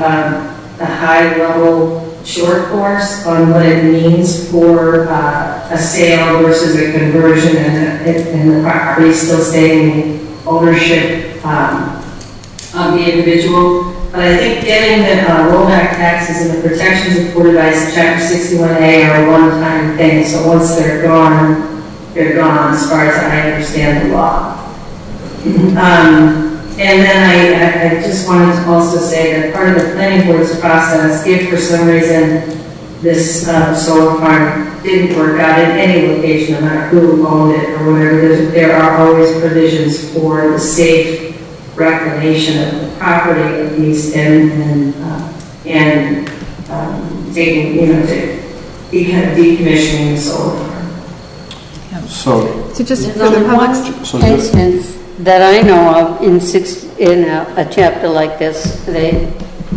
high-level short course on what it means for a sale versus a conversion, and the property still staying in the ownership of the individual. But I think getting the rollback taxes and the protections afforded by Chapter 61A are a one-time thing. So once they're gone as far as I understand the law. And then I just wanted to also say that part of the planning board's process, if for some reason this solar farm didn't work out in any location, no matter who owned it or whatever, there are always provisions for the safe reclamation of the property, at least, and taking, decommissioning the solar farm. So just There's for the only one public's instance that I know of in a chapter like this. They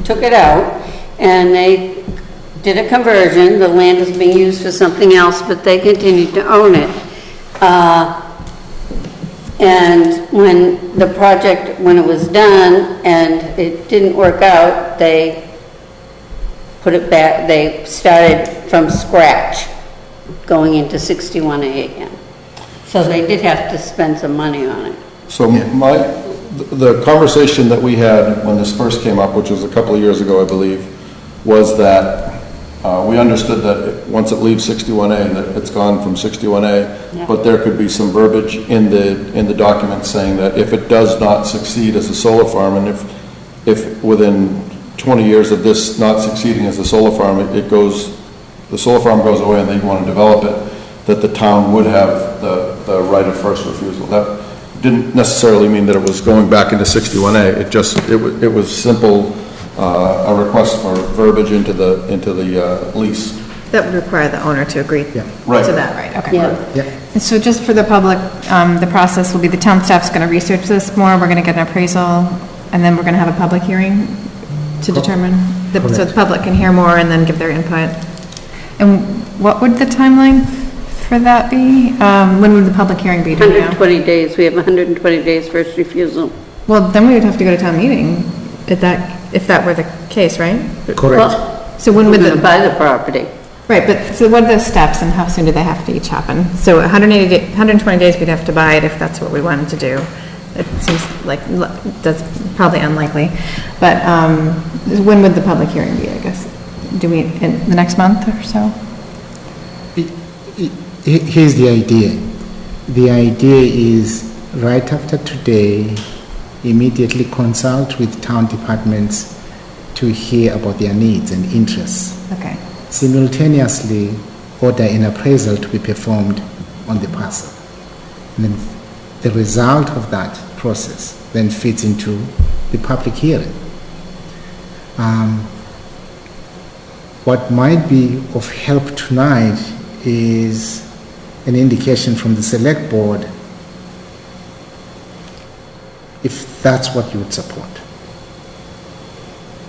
took it out and they did a conversion. The land is being used for something else, but they continued to own it. And when the project, when it was done and it didn't work out, they put it back, they started from scratch, going into 61A again. So they did have to spend some money on it. So the conversation that we had when this first came up, which was a couple of years ago, I believe, was that we understood that once it leaves 61A, that it's gone from 61A, but there could be some verbiage in the document saying that if it does not succeed as a solar farm, and if within 20 years of this not succeeding as a solar farm, the solar farm goes away and they want to develop it, that the town would have the right of first refusal. That didn't necessarily mean that it was going back into 61A. It was simple, a request for verbiage into the lease. That would require the owner to agree to Right. that, right? Okay. Yeah. And so just for the public, the process will be the town staff's going to research this more, we're going to get an appraisal, and then we're going to have a public hearing to determine, so the public can hear more and then give their input. And what would the timeline for that be? When would the public hearing be? 120 days, we have 120 days first refusal. Well, then we would have to go to town meeting if that were the case, right? Correct. Well, So when would we're the... gonna buy the property. Right, but, so what are those steps and how soon do they have to each happen? So 120 days we'd have to buy it if that's what we wanted to do. It seems like, that's probably unlikely. But when would the public hearing be, I guess? Do we, in the next month or so? Here's the idea. The idea is right after today, immediately consult with town departments to hear about their needs and interests. Okay. Simultaneously, order an appraisal to be performed on the parcel. And then the result of that process then fits into the public hearing. What might be of help tonight is an indication from the select board if that's what you would support.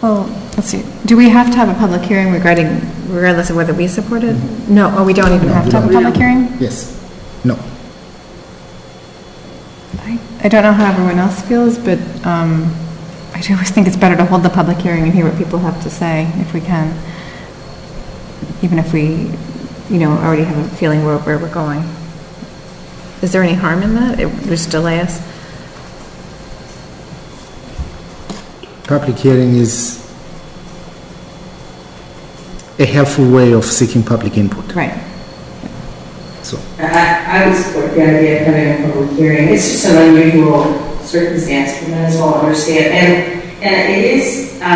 Well, let's see. Do we have to have a public hearing regardless of whether we support it? No, oh, we don't even have to have a public hearing? Yes. No. I don't know how everyone else feels, but I do always think it's better to hold the public hearing and hear what people have to say if we can. Even if we, already have a feeling where we're going. Is there any harm in that? It would just delay us? Public hearing is a helpful way of seeking public input. Right. So I would support the idea of having a public hearing. It's just an unusual circumstance, we might as well understand. And it is a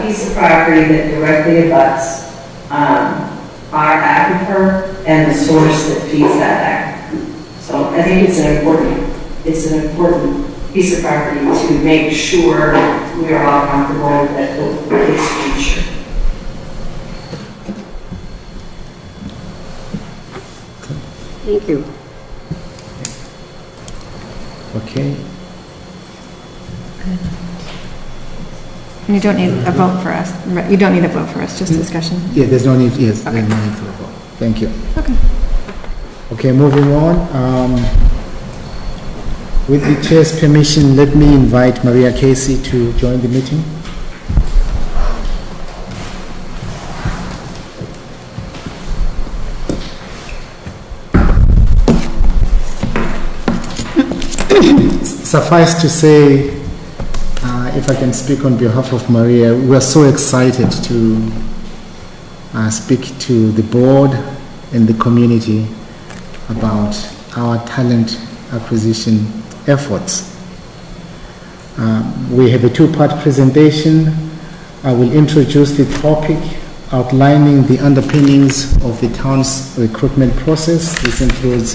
piece of property that directly abuts our aquifer and the source that feeds that aquifer. So I think it's an important piece of property to make sure we are all comfortable that its future. Thank you. Okay. And you don't need a vote for us. You don't need a vote for us, just discussion. Yeah, there's no need, there's no need for a vote. Thank you. Okay. Okay, moving on. With the chair's permission, let me invite Maria Casey to join the meeting. Suffice to say, if I can speak on behalf of Maria, we are so excited to speak to the board and the community about our talent acquisition efforts. We have a two-part presentation. I will introduce the topic, outlining the underpinnings of the town's recruitment process. This includes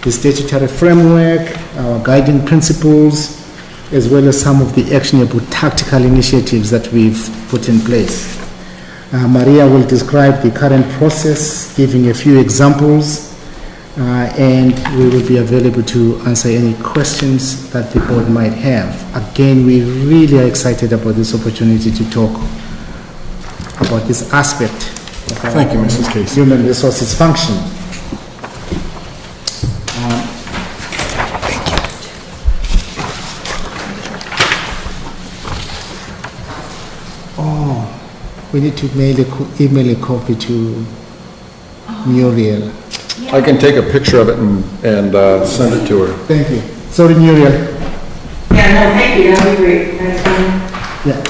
the statutory framework, our guiding principles, as well as some of the actionable tactical initiatives that we've put in place. Maria will describe the current process, giving a few examples, and we will be available to answer any questions that the board might have. Again, we really are excited about this opportunity to talk about this aspect of our Thank you, Mrs. Casey. human resources function. We need to email a copy to Muriel. Yeah, I can take a picture of it and send it to her. Thank you. Sorry, Muriel. Yeah, no, thank you, that would be great. That's fine. Yeah.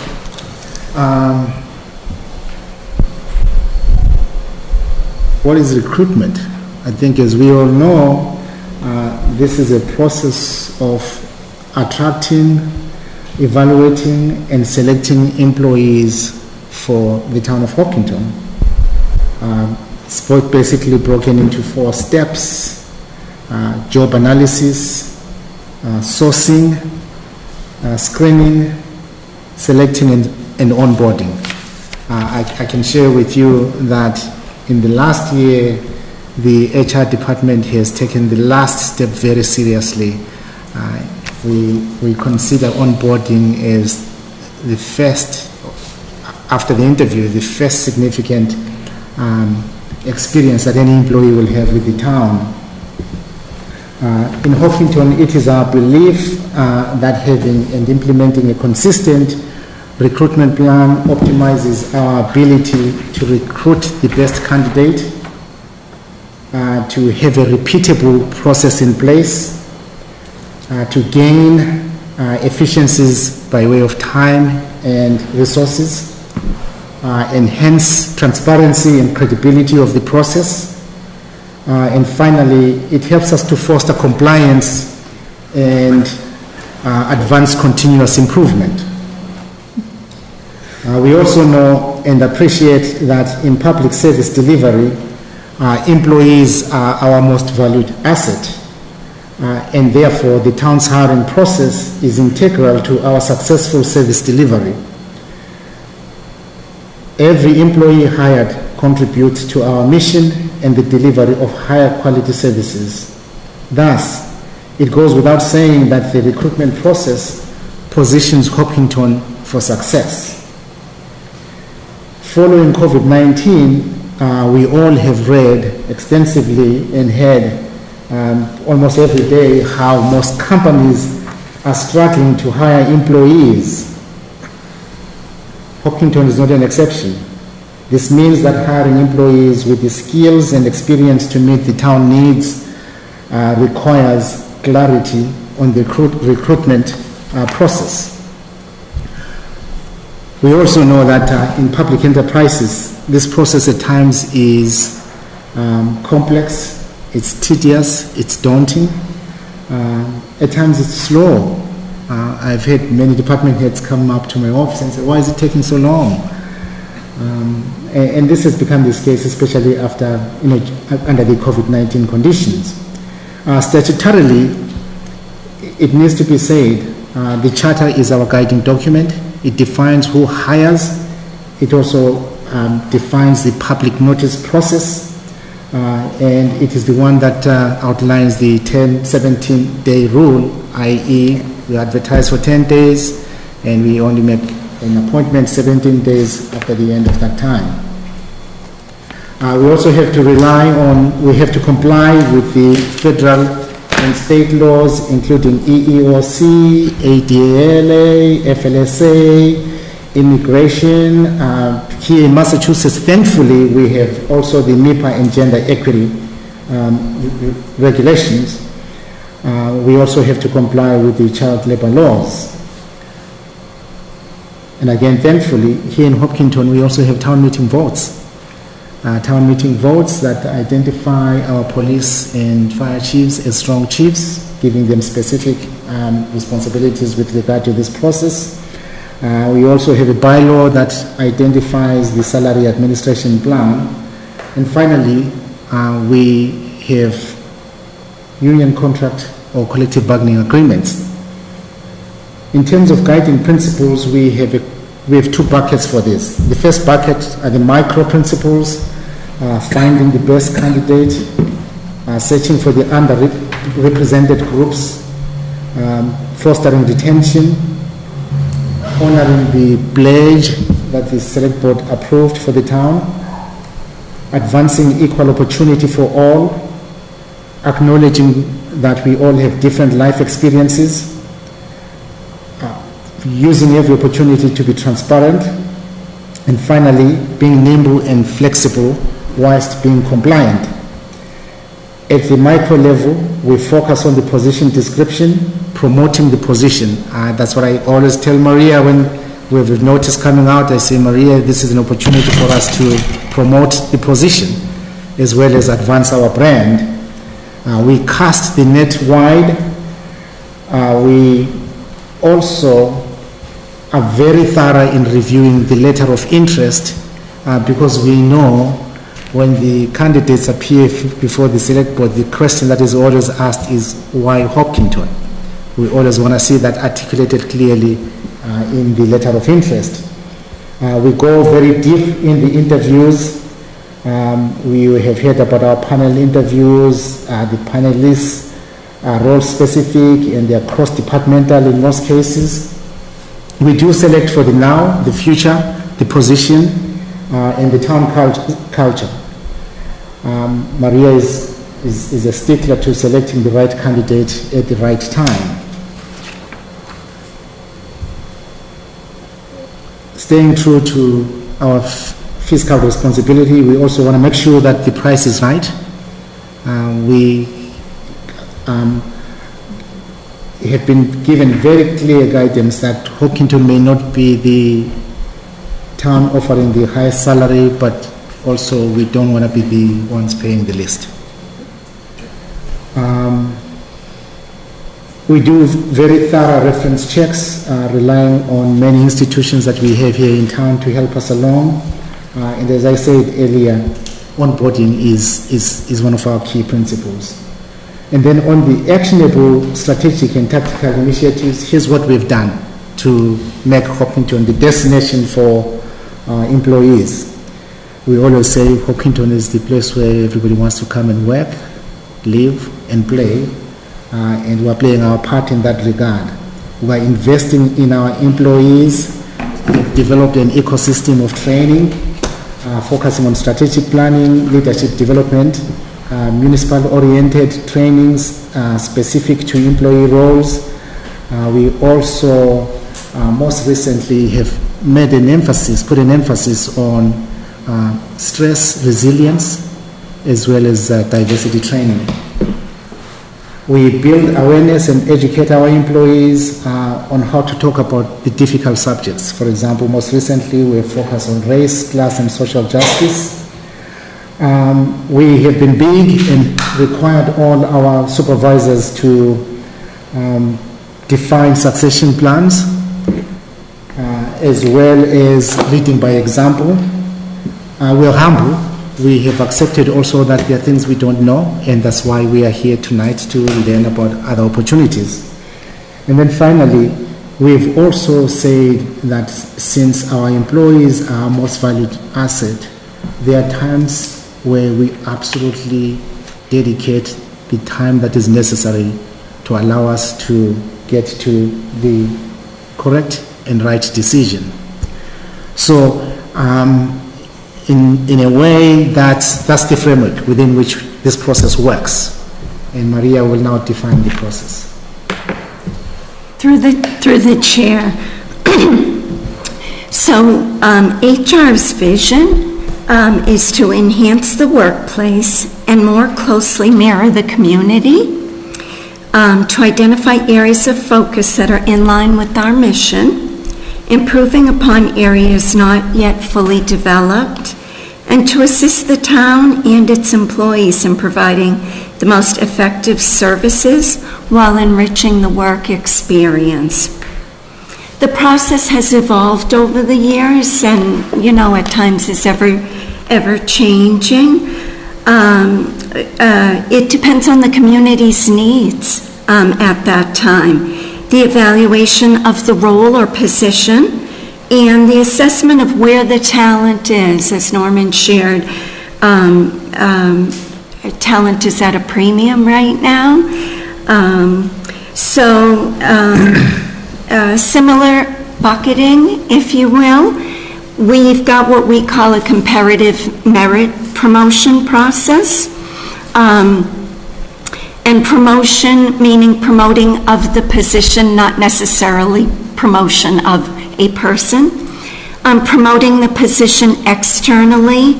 What is recruitment? I think, as we all know, this is a process of attracting, evaluating, and selecting employees for the town of Hopkinton. It's basically broken into 4 steps: job analysis, sourcing, screening, selecting, and onboarding. I can share with you that in the last year, the HR department has taken the last step very seriously. We consider onboarding as the first, after the interview, the first significant experience that any employee will have with the town. In Hopkinton, it is our belief that having and implementing a consistent recruitment plan optimizes our ability to recruit the best candidate, to have a repeatable process in place, to gain efficiencies by way of time and resources, enhance transparency and credibility of the process, and finally, it helps us to foster compliance and advance continuous improvement. We also know and appreciate that in public service delivery, employees are our most valued asset, and therefore the town's hiring process is integral to our successful service delivery. Every employee hired contributes to our mission and the delivery of higher quality services. Thus, it goes without saying that the recruitment process positions Hopkinton for success. Following COVID-19, we all have read extensively and heard almost every day how most companies are struggling to hire employees. Hopkinton is not an exception. This means that hiring employees with the skills and experience to meet the town needs requires clarity on the recruitment process. We also know that in public enterprises, this process at times is complex, it's tedious, it's daunting, at times it's slow. I've had many department heads come up to my office and say, why is it taking so long? And this has become this case, especially after, under the COVID-19 conditions. Statutorily, it needs to be said, the charter is our guiding document. It defines who hires. It also defines the public notice process, and it is the one that outlines the 17-day rule, i.e. we advertise for 10 days and we only make an appointment 17 days after the end of that time. We also have to we have to comply with the federal and state laws, including EEOC, ADALA, FLSA, immigration. Here in Massachusetts, thankfully, we have also the NEPA and gender equity regulations. We also have to comply with the child labor laws. And again, thankfully, here in Hopkinton, we also have town meeting votes. Town meeting votes that identify our police and fire chiefs as strong chiefs, giving them specific responsibilities with regard to this process. We also have a bylaw that identifies the salary administration plan. And finally, we have union contract or collective bargaining agreements. In terms of guiding principles, we have 2 buckets for this. The first bucket are the micro principles, finding the best candidate, searching for the underrepresented groups, fostering retention, honoring the pledge that the select board approved for the town, advancing equal opportunity for all, acknowledging that we all have different life experiences, using every opportunity to be transparent, and finally, being nimble and flexible whilst being compliant. At the micro level, we focus on the position description, promoting the position. That's what I always tell Maria when we have a notice coming out. I say, Maria, this is an opportunity for us to promote the position as well as advance our brand. We cast the net wide. We also are very thorough in reviewing the letter of interest because we know when the candidates appear before the select board, the question that is always asked is, why Hopkinton? We always want to see that articulated clearly in the letter of interest. We go very deep in the interviews. We have heard about our panel interviews. The panelists are role-specific and they are cross-departmental in most cases. We do select for the now, the future, the position, and the town culture. Maria is a stickler to selecting the right candidate at the right time. Staying true to our fiscal responsibility, we also want to make sure that the price is right. We have been given very clear guidance that Hopkinton may not be the town offering the highest salary, but also we don't want to be the ones paying the least. We do very thorough reference checks, relying on many institutions that we have here in town to help us along. And as I said earlier, onboarding is one of our key principles. And then on the actionable strategic and tactical initiatives, here's what we've done to make Hopkinton the destination for employees. We always say Hopkinton is the place where everybody wants to come and work, live, and play, and we're playing our part in that regard. We're investing in our employees. We've developed an ecosystem of training, focusing on strategic planning, leadership development, municipal-oriented trainings specific to employee roles. We also, most recently, have put an emphasis on stress resilience as well as diversity training. We build awareness and educate our employees on how to talk about the difficult subjects. For example, most recently we have focused on race, class, and social justice. We have been big and required all our supervisors to define succession plans as well as leading by example. We're humble. We have accepted also that there are things we don't know, and that's why we are here tonight to learn about other opportunities. And then finally, we've also said that since our employees are our most valued asset, there are times where we absolutely dedicate the time that is necessary to allow us to get to the correct and right decision. So, in a way, that's the framework within which this process works. And Maria will now define the process. Through the chair. So HR's vision is to enhance the workplace and more closely mirror the community, to identify areas of focus that are in line with our mission, improving upon areas not yet fully developed, and to assist the town and its employees in providing the most effective services while enriching the work experience. The process has evolved over the years and, at times is ever changing. It depends on the community's needs at that time. The evaluation of the role or position and the assessment of where the talent is, as Norman shared. Talent is at a premium right now. Similar bucketing, if you will. We've got what we call a comparative merit promotion process. And promotion meaning promoting of the position, not necessarily promotion of a person. Promoting the position externally,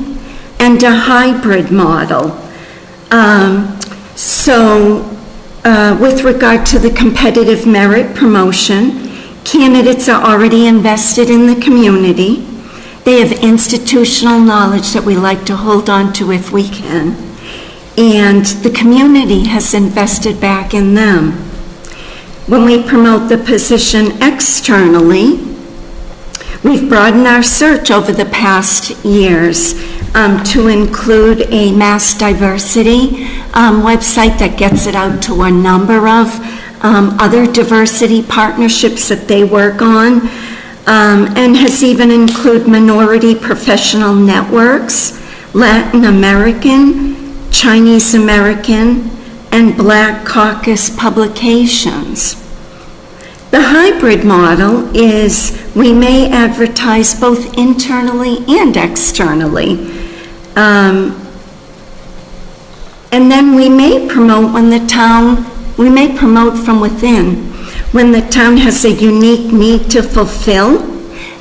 and a hybrid model. So, with regard to the competitive merit promotion, candidates are already invested in the community. They have institutional knowledge that we like to hold on to if we can. And the community has invested back in them. When we promote the position externally, we've broadened our search over the past years to include a mass diversity website that gets it out to a number of other diversity partnerships that they work on, and has even included minority professional networks, Latin American, Chinese American, and Black Caucus publications. The hybrid model is we may advertise both internally and externally. And then we may promote from within when the town has a unique need to fulfill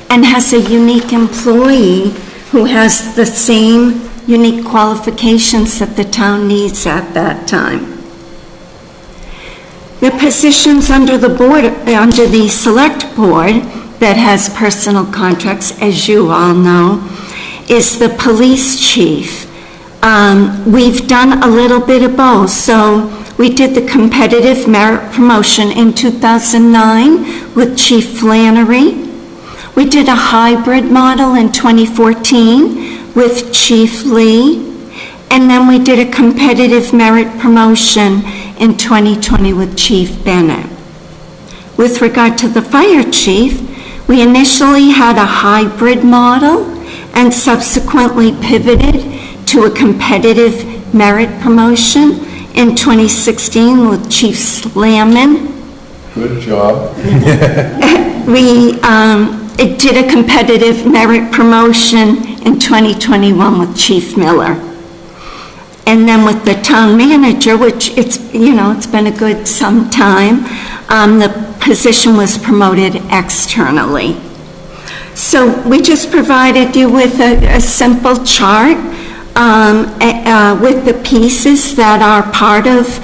and has a unique employee who has the same unique qualifications that the town needs at that time. The positions under the select board that has personal contracts, as you all know, is the police chief. We've done a little bit of both. So we did the competitive merit promotion in 2009 with Chief Flannery. We did a hybrid model in 2014 with Chief Lee. And then we did a competitive merit promotion in 2020 with Chief Bennett. With regard to the fire chief, we initially had a hybrid model and subsequently pivoted to a competitive merit promotion in 2016 with Chief Slamman. Good job. We did a competitive merit promotion in 2021 with Chief Miller. And then with the town manager, which it's been a good some time, the position was promoted externally. So we just provided you with a simple chart with the pieces that are part of,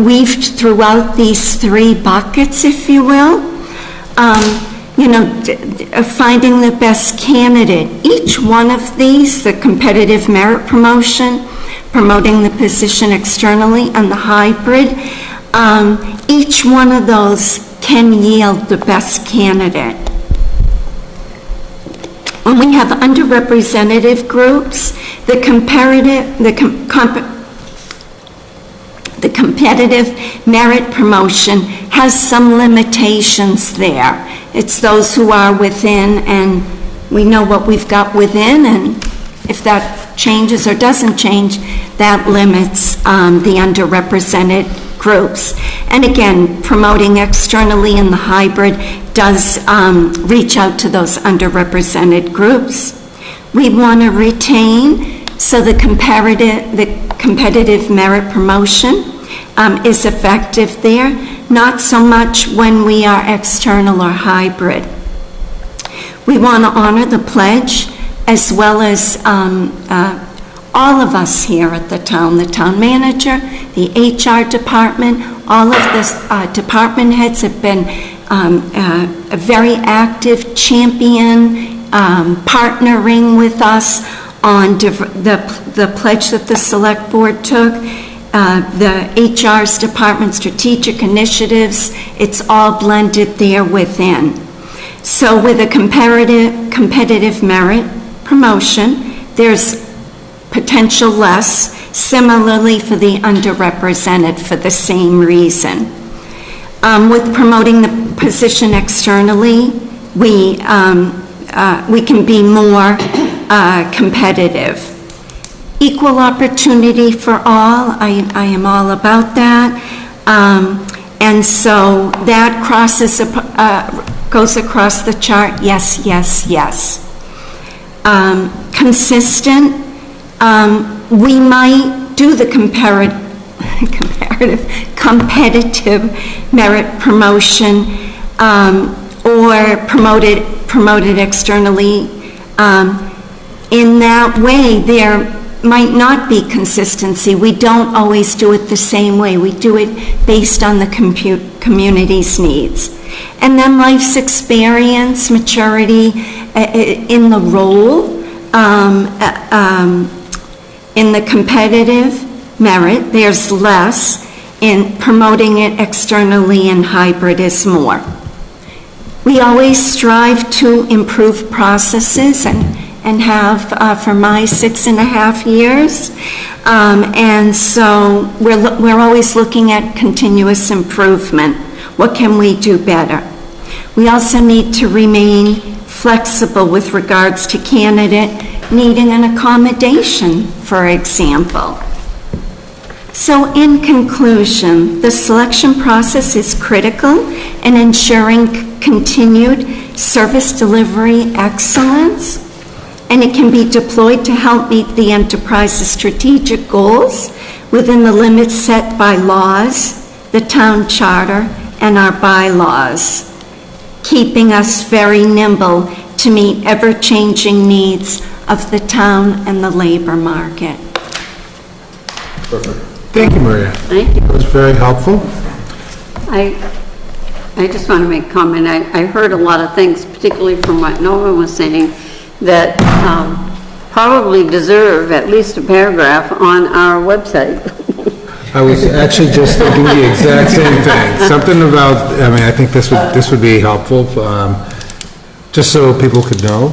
weaved throughout these three buckets, if you will. Finding the best candidate. Each one of these, the competitive merit promotion, promoting the position externally, and the hybrid, each one of those can yield the best candidate. When we have underrepresented groups, the competitive merit promotion has some limitations there. It's those who are within, and we know what we've got within, and if that changes or doesn't change, that limits the underrepresented groups. And again, promoting externally in the hybrid does reach out to those underrepresented groups. We want to retain, so the competitive merit promotion is effective there, not so much when we are external or hybrid. We want to honor the pledge, as well as all of us here at the town manager, the HR department, all of the department heads have been a very active champion, partnering with us on the pledge that the select board took, the HR's department, strategic initiatives, it's all blended there within. So with a competitive merit promotion, there's potential less, similarly for the underrepresented for the same reason. With promoting the position externally, we can be more competitive. Equal opportunity for all, I am all about that. And so that goes across the chart, yes, yes, yes. Consistent, we might do the competitive merit promotion or promoted externally. In that way, there might not be consistency. We don't always do it the same way. We do it based on the community's needs. And then life's experience, maturity in the role, in the competitive merit, there's less. In promoting it externally and hybrid is more. We always strive to improve processes and have for my 6.5 years. And so we're always looking at continuous improvement. What can we do better? We also need to remain flexible with regards to candidate needing an accommodation, for example. So in conclusion, the selection process is critical in ensuring continued service delivery excellence, and it can be deployed to help meet the enterprise's strategic goals within the limits set by laws, the town charter, and our bylaws, keeping us very nimble to meet ever-changing needs of the town and the labor market. Perfect. Thank you, Maria. Thank you. That was very helpful. I just want to make a comment. I heard a lot of things, particularly from what Nova was saying, that probably deserve at least a paragraph on our website. I was actually just thinking the exact same thing. Something about, I mean, I think this would be helpful, just so people could know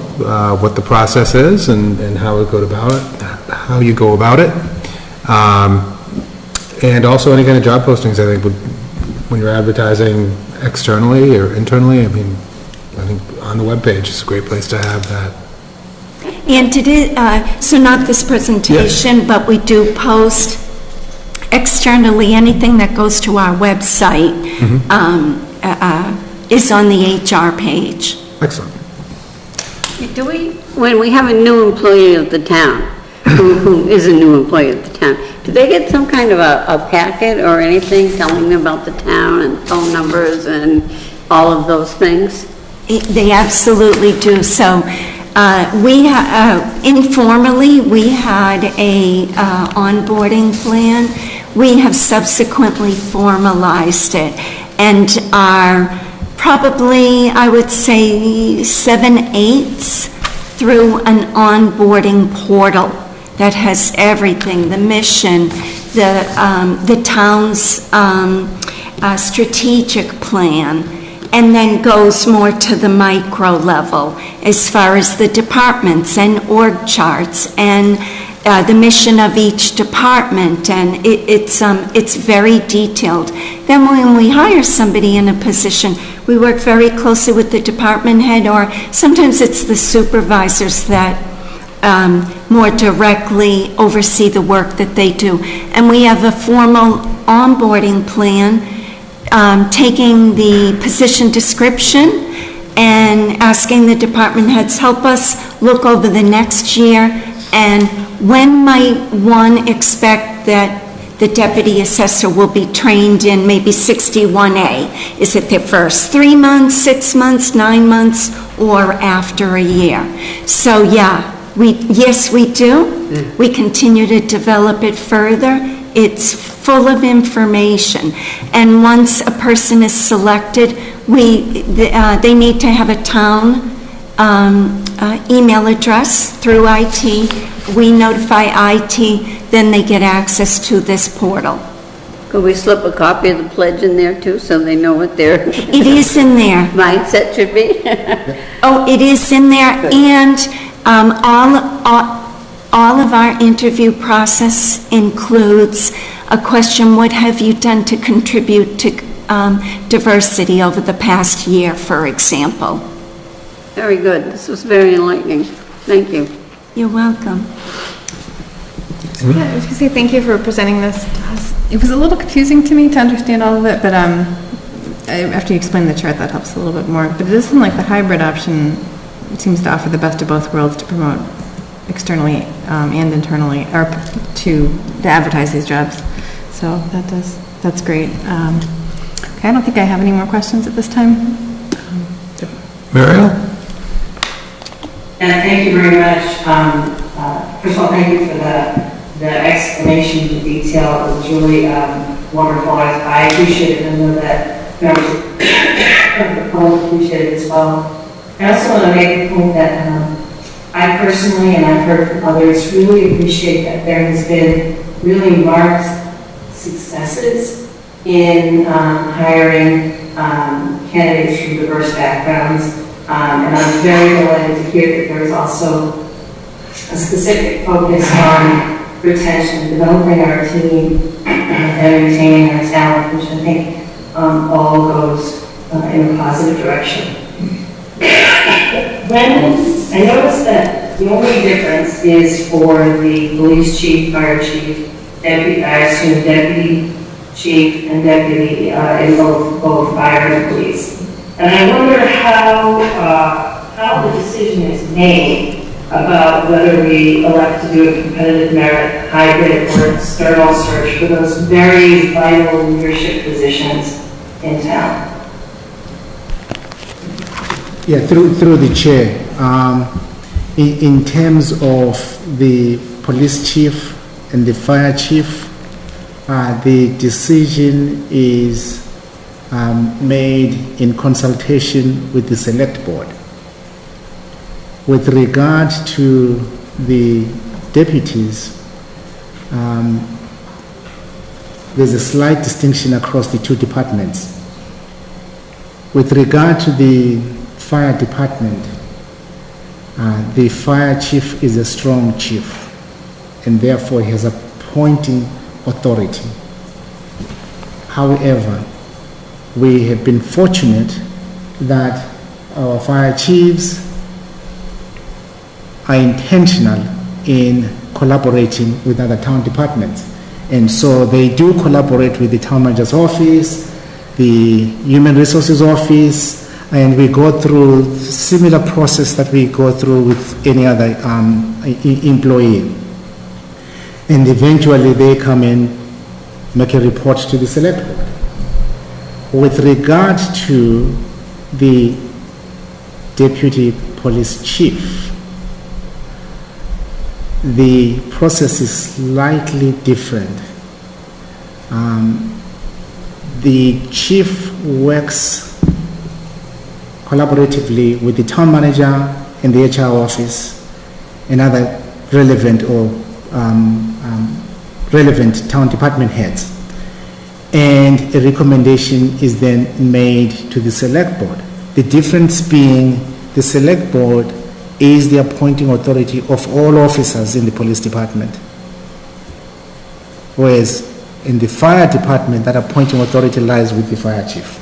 what the process is and how you go about it. And also any kind of job postings, I think, when you're advertising externally or internally, I think on the webpage is a great place to have that. And it is, so not this presentation, but we do post externally. Anything that goes to our website is on the HR page. Excellent. When we have a new employee of the town, who is a new employee of the town, do they get some kind of a packet or anything telling them about the town and phone numbers and all of those things? They absolutely do. So informally, we had a onboarding plan. We have subsequently formalized it and are probably, I would say, 7/8 through an onboarding portal that has everything, the mission, the town's strategic plan, and then goes more to the micro level as far as the departments and org charts and the mission of each department, and it's very detailed. Then when we hire somebody in a position, we work very closely with the department head, or sometimes it's the supervisors that more directly oversee the work that they do. And we have a formal onboarding plan, taking the position description and asking the department heads, help us look over the next year, and when might one expect that the deputy assessor will be trained in maybe 61A? Is it their first 3 months, 6 months, 9 months, or after a year? So yeah, yes, we do. We continue to develop it further. It's full of information. And once a person is selected, they need to have a town email address through IT. We notify IT, then they get access to this portal. Could we slip a copy of the pledge in there too, so they know what their It is in there. mindset should be? Oh, it is in there, and all of our interview process includes a question, what have you done to contribute to diversity over the past year, for example? Very good. This was very enlightening. Thank you. You're welcome. Yeah, I was going to say thank you for presenting this to us. It was a little confusing to me to understand all of it, but after you explain the chart, that helps a little bit more. But it does seem like the hybrid option seems to offer the best of both worlds to promote externally and internally, or to advertise these jobs. So that's great. Okay, I don't think I have any more questions at this time. Mariel? And thank you very much. First of all, thank you for the the explanation, the detail was really wonderful. I appreciate it, and I know that members of the public appreciate it as well. I also want to make the point that I personally, and I've heard from others, really appreciate that there has been really marked successes in hiring candidates from diverse backgrounds. And I'm very delighted to hear that there's also a specific focus on retention, developing our team, and retaining our talent, which I think all goes in a positive direction. When I noticed that the only difference is for the police chief, fire chief, deputy, I assume deputy chief and deputy in both fire and police. And I wonder how the decision is made about whether we elect to do a competitive merit, hybrid, or external search for those very vital leadership positions in town. Yeah, through the chair. In terms of the police chief and the fire chief, the decision is made in consultation with the select board. With regard to the deputies, there's a slight distinction across the two departments. With regard to the fire department, the fire chief is a strong chief, and therefore he has appointing authority. However, we have been fortunate that our fire chiefs are intentional in collaborating with other town departments. And so they do collaborate with the town manager's office, the human resources office, and we go through similar process that we go through with any other employee. And eventually they come in, make a report to the select board. With regard to the deputy police chief, the process is slightly different. The chief works collaboratively with the town manager and the HR office and other relevant or relevant town department heads. And a recommendation is then made to the select board. The difference being the select board is the appointing authority of all officers in the police department. Whereas in the fire department, that appointing authority lies with the fire chief.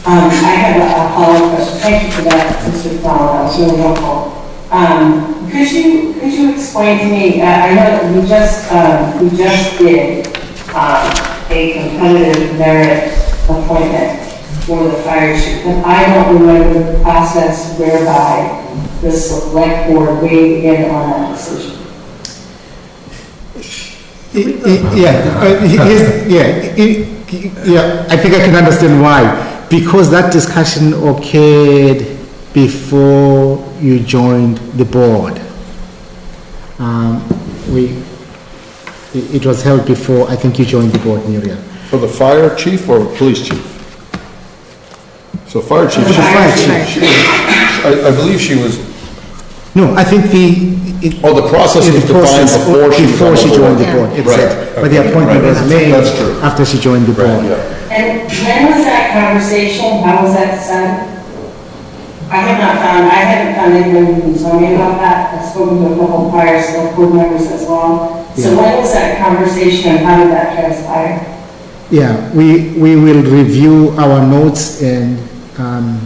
I have a follow-up question. Thank you for that, Mr. McDonald. That was really helpful. Could you explain to me? I know that we just did a competitive merit appointment for the fire chief, but I don't remember the process whereby the select board weighed in on that decision. I think I can understand why. Because that discussion occurred before you joined the board. It was held before, I think you joined the board, Muriel. For the fire chief or police chief? So fire chief. I believe she was. No, I think the process was defined before she joined the board. But the appointment was made after she joined the board. And when was that conversation? How was that decided? I haven't found anyone who can tell me about that. I've spoken to a couple of prior select board members as well. So when was that conversation and how did that transpire? Yeah, we will review our notes and come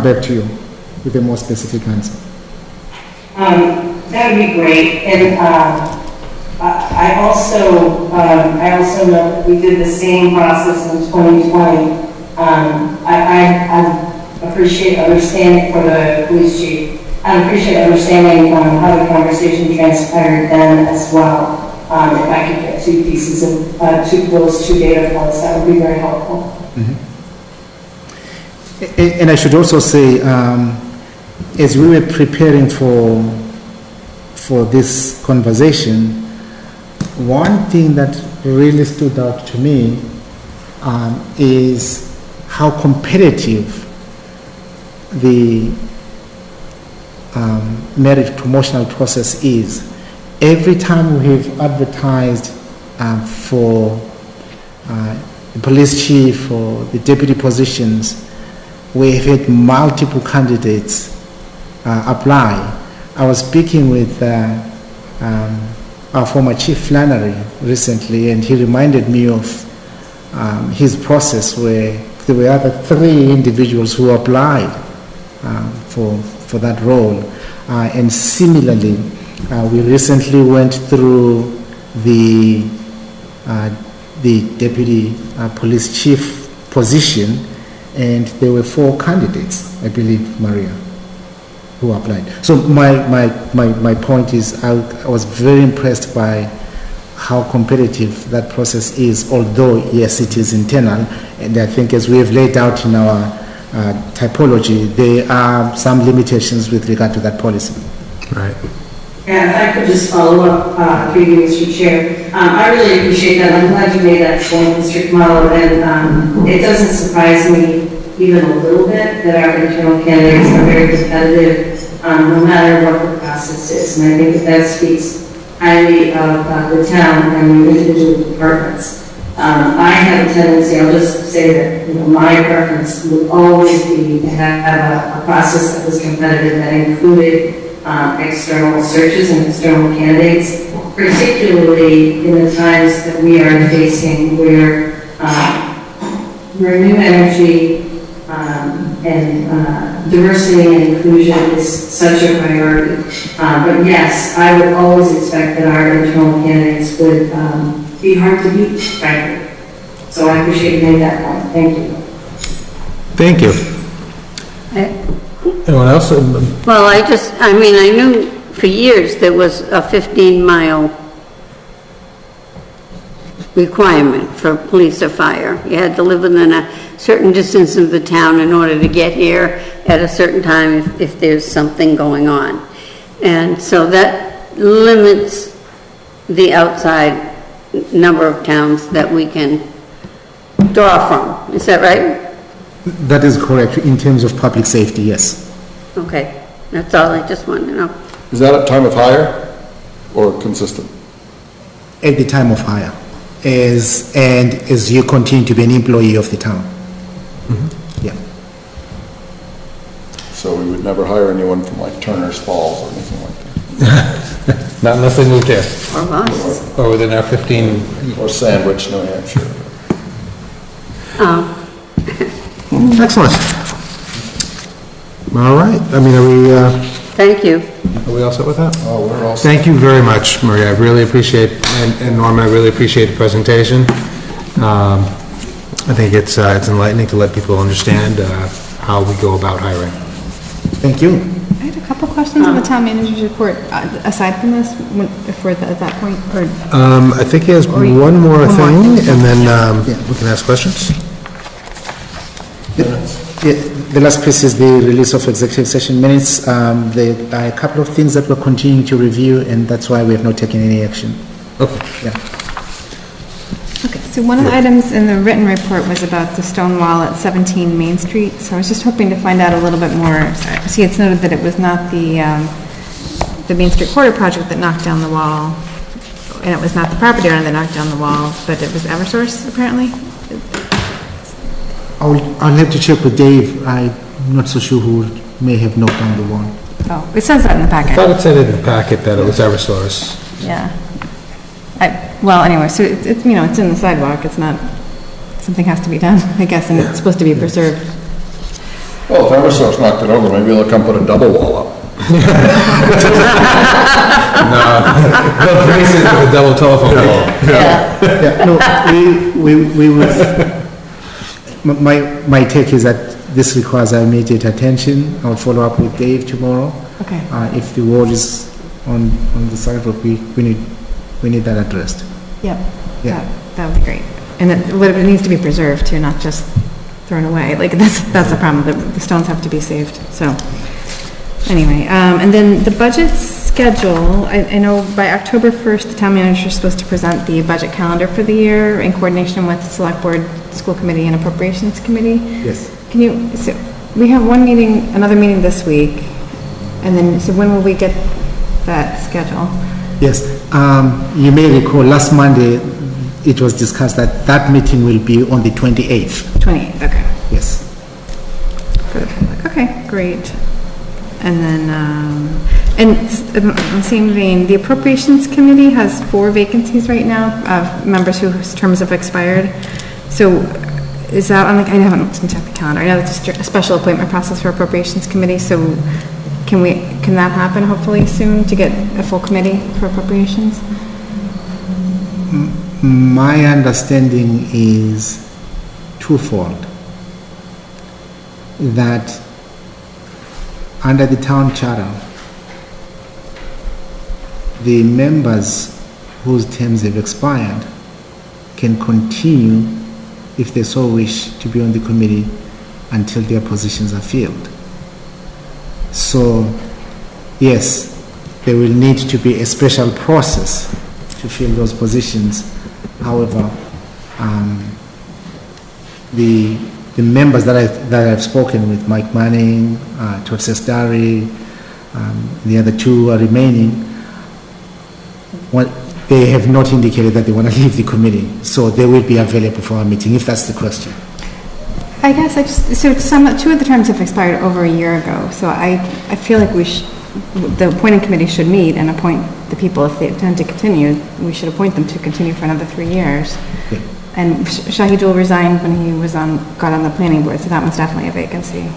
back to you with a more specific answer. That would be great. And I also know that we did the same process in 2020. I appreciate understanding for the police chief. I appreciate understanding how the conversation transpired then as well. If I could get two pieces of those two data points, that would be very helpful. Mm-hmm. And I should also say, as we were preparing for for this conversation. One thing that really stood out to me is how competitive the merit promotional process is. Every time we have advertised for the police chief or the deputy positions, we have had multiple candidates apply. I was speaking with our former chief Flannery recently, and he reminded me of his process where there were other 3 individuals who applied for that role. And similarly, we recently went through the deputy police chief position, and there were 4 candidates, I believe, Maria, who applied. So my point is, I was very impressed by how competitive that process is, although, yes, it is internal, and I think as we have laid out in our typology, there are some limitations with regard to that policy. Right. Yeah, if I could just follow up, through you, Mr. Chair. I really appreciate that. I'm glad you made that full district model, and it doesn't surprise me even a little bit that our internal candidates are very competitive, no matter what the process is. And I think that speaks highly of the town and the individual departments. I have a tendency, I'll just say that my preference would always be to have a process that was competitive, that included external searches and external candidates, particularly in the times that we are facing where new energy and diversity and inclusion is such a priority. But yes, I would always expect that our internal candidates would be hard to beat, frankly. So I appreciate you making that point. Thank you. Thank you. Anyone else? Well, I knew for years there was a 15-mile requirement for police or fire. You had to live within a certain distance of the town in order to get here at a certain time if there's something going on. And so that limits the outside number of towns that we can draw from. Is that right? That is correct in terms of public safety, yes. Okay, that's all I just wanted to know. Is that at time of hire or consistent? At the time of hire, as you continue to be an employee of the town. Mm-hmm. Yeah. So we would never hire anyone from like Turner's Falls or anything like that? Not unless they moved here. Or us. Or within our 15... Or Sandwich, New Hampshire. Excellent. All right. I mean, are we... Thank you. Are we all set with that? Oh, we're all set. Thank you very much, Maria. I really appreciate, and Norman, I really appreciate the presentation. I think it's enlightening to let people understand how we go about hiring. Thank you. I had a couple questions on the town manager's report, aside from this, if we're at that point, or... I think he has one more thing, and then we can ask questions. The last piece is the release of executive session minutes. There are a couple of things that we're continuing to review, and that's why we have not taken any action. Okay. Yeah. Okay, so one of the items in the written report was about the stone wall at 17 Main Street, so I was just hoping to find out a little bit more. See, it's noted that it was not the Main Street Quarter project that knocked down the wall, and it was not the property owner that knocked down the wall, but it was Eversource, apparently? I'll have to check with Dave. I'm not so sure who may have knocked down the wall. Oh, it says that in the packet. I thought it said in the packet that it was Eversource. Yeah. Well, anyway, so it's it's in the sidewalk. It's not, something has to be done, I guess, and it's supposed to be preserved. Well, if Eversource knocked it over, maybe they'll come put a double wall up. No, they'll brace it with a double telephone pole. Yeah, no, we would... My take is that this requires our immediate attention. I'll follow up with Dave tomorrow. Okay. If the wall is on the sidewalk, we need that addressed. Yep. Yeah. That would be great. And it needs to be preserved too, not just thrown away. Like that's the problem. The stones have to be saved. So anyway, and then the budgets schedule, I know by October 1st, the town manager is supposed to present the budget calendar for the year in coordination with the Select Board, School Committee, and Appropriations Committee. Yes. Can you, so we have one meeting, another meeting this week, and then, so when will we get that schedule? Yes. You may recall last Monday, it was discussed that that meeting will be on the 28th. 28th, okay. Yes. For the public. Okay, great. And then, in the same vein, the Appropriations Committee has 4 vacancies right now of members whose terms have expired. So is that on, I haven't checked the calendar. I know it's a special appointment process for Appropriations Committee, so can that happen hopefully soon to get a full committee for appropriations? My understanding is twofold. That under the town charter, the members whose terms have expired can continue, if they so wish, to be on the committee until their positions are filled. So, yes, there will need to be a special process to fill those positions. However, the members that I've spoken with, Mike Manning, Todd Sestari, the other 2 are remaining. They have not indicated that they want to leave the committee, so they will be available for our meeting, if that's the question. I guess so 2 of the terms have expired over a year ago, so I feel like the appointing committee should meet and appoint the people. If they intend to continue, we should appoint them to continue for another 3 years. Yeah. And Shahidul resigned when he got on the planning board, so that one's definitely a vacancy.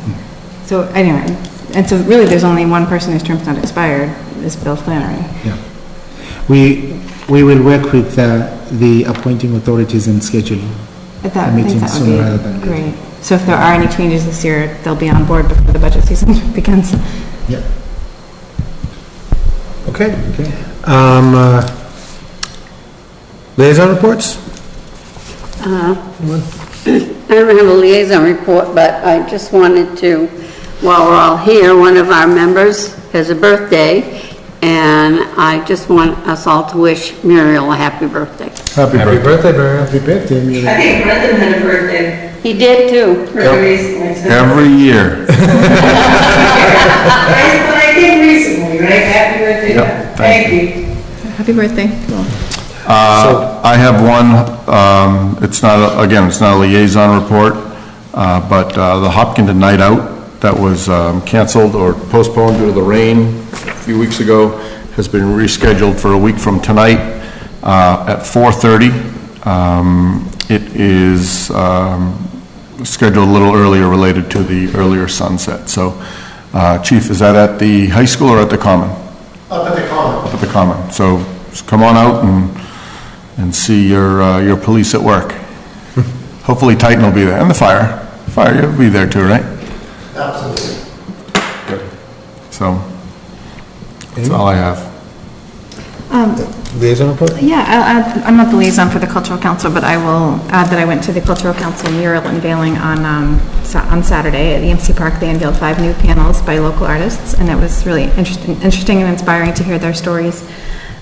So anyway, and so really there's only one person whose term's not expired, is Bill Flannery. Yeah. We will work with the appointing authorities and schedule I a meeting think that sooner rather would than be later. great. So if there are any changes this year, they'll be on board before the budget season begins. Yeah. Okay. Liaison reports? I don't have a liaison report, but I just wanted to, while we're all here, one of our members has a birthday, and I just want us all to wish Muriel a happy birthday. Happy birthday. Muriel. Happy birthday, Muriel. I think Brendan had a birthday He did too. really recently. Every year. But I did recently, right? Happy birthday. Yep, Thank you. Happy birthday. I have one, it's not a liaison report, but the Hopkinton Night Out that was canceled or postponed due to the rain a few weeks ago has been rescheduled for a week from tonight at 4:30. It is scheduled a little earlier related to the earlier sunset. So, Chief, is that at the high school or at the Common? Up at the Common. Up at the Common. So just come on out and see your police at work. Hopefully Titan will be there, and the fire. Fire, you'll be there too, right? Absolutely. Good. So, that's all I have. Liaison report? Yeah, I'll add, I'm not the liaison for the Cultural Council, but I will add that I went to the Cultural Council mural unveiling on Saturday at the EMC Park. They unveiled 5 new panels by local artists, and it was really interesting and inspiring to hear their stories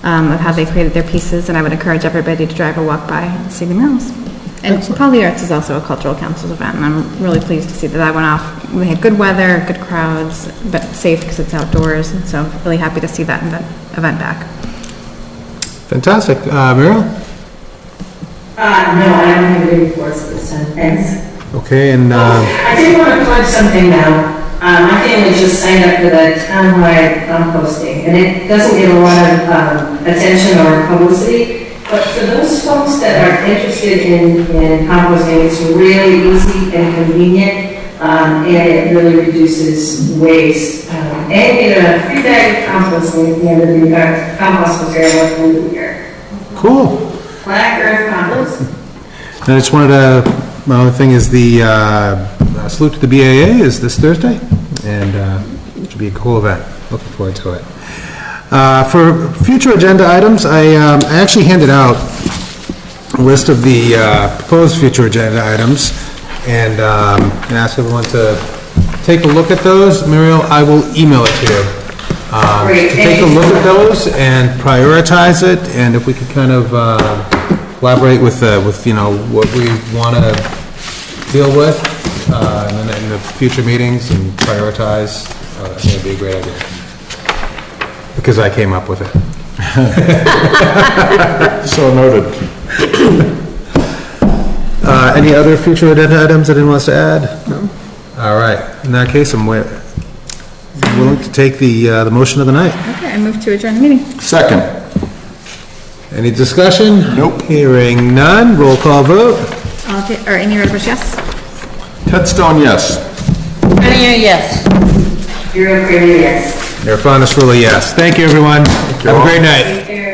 of how they created their pieces, and I would encourage everybody to drive or walk by and see the murals. And Poly Arts is also a Cultural Council event, and I'm really pleased to see that went off. We had good weather, good crowds, but safe because it's outdoors, and so I'm really happy to see that event back. Fantastic. Muriel? No, I don't have any reports this time. Thanks. Okay, and I did want to plug something now. My family just signed up for the townwide composting, and it doesn't get a lot of attention or publicity. But for those folks that are interested in composting, it's really easy and convenient, and it really reduces waste. And you get a free bag of composting at the end of the year, compost material at the end of the year. cool. Black earth compost. And I just wanted to, my only thing is the salute to the BAA is this Thursday, and it should be a cool event. Looking forward to it. For future agenda items, I actually handed out a list of the proposed future agenda items, and asked everyone to take a look at those. Muriel, I will email it to you. Great, to take a look at those and prioritize it, and if we could kind of collaborate with, you know, what we want to deal with in the future meetings and prioritize, I think it'd be a great idea. Because I came up with it. So noted. Any other future agenda items that anyone wants to add? No? All right. In that case, I'm willing to take the motion of the night. Okay, I move to adjourn the meeting. Second. Any discussion? Nope. Hearing none. Roll call vote. Amy Rodebush, yes? Ted Stone, yes. Yes. You're okay, yes. Mayor Fondis, yes. Thank you, everyone. Have a great night. Take care.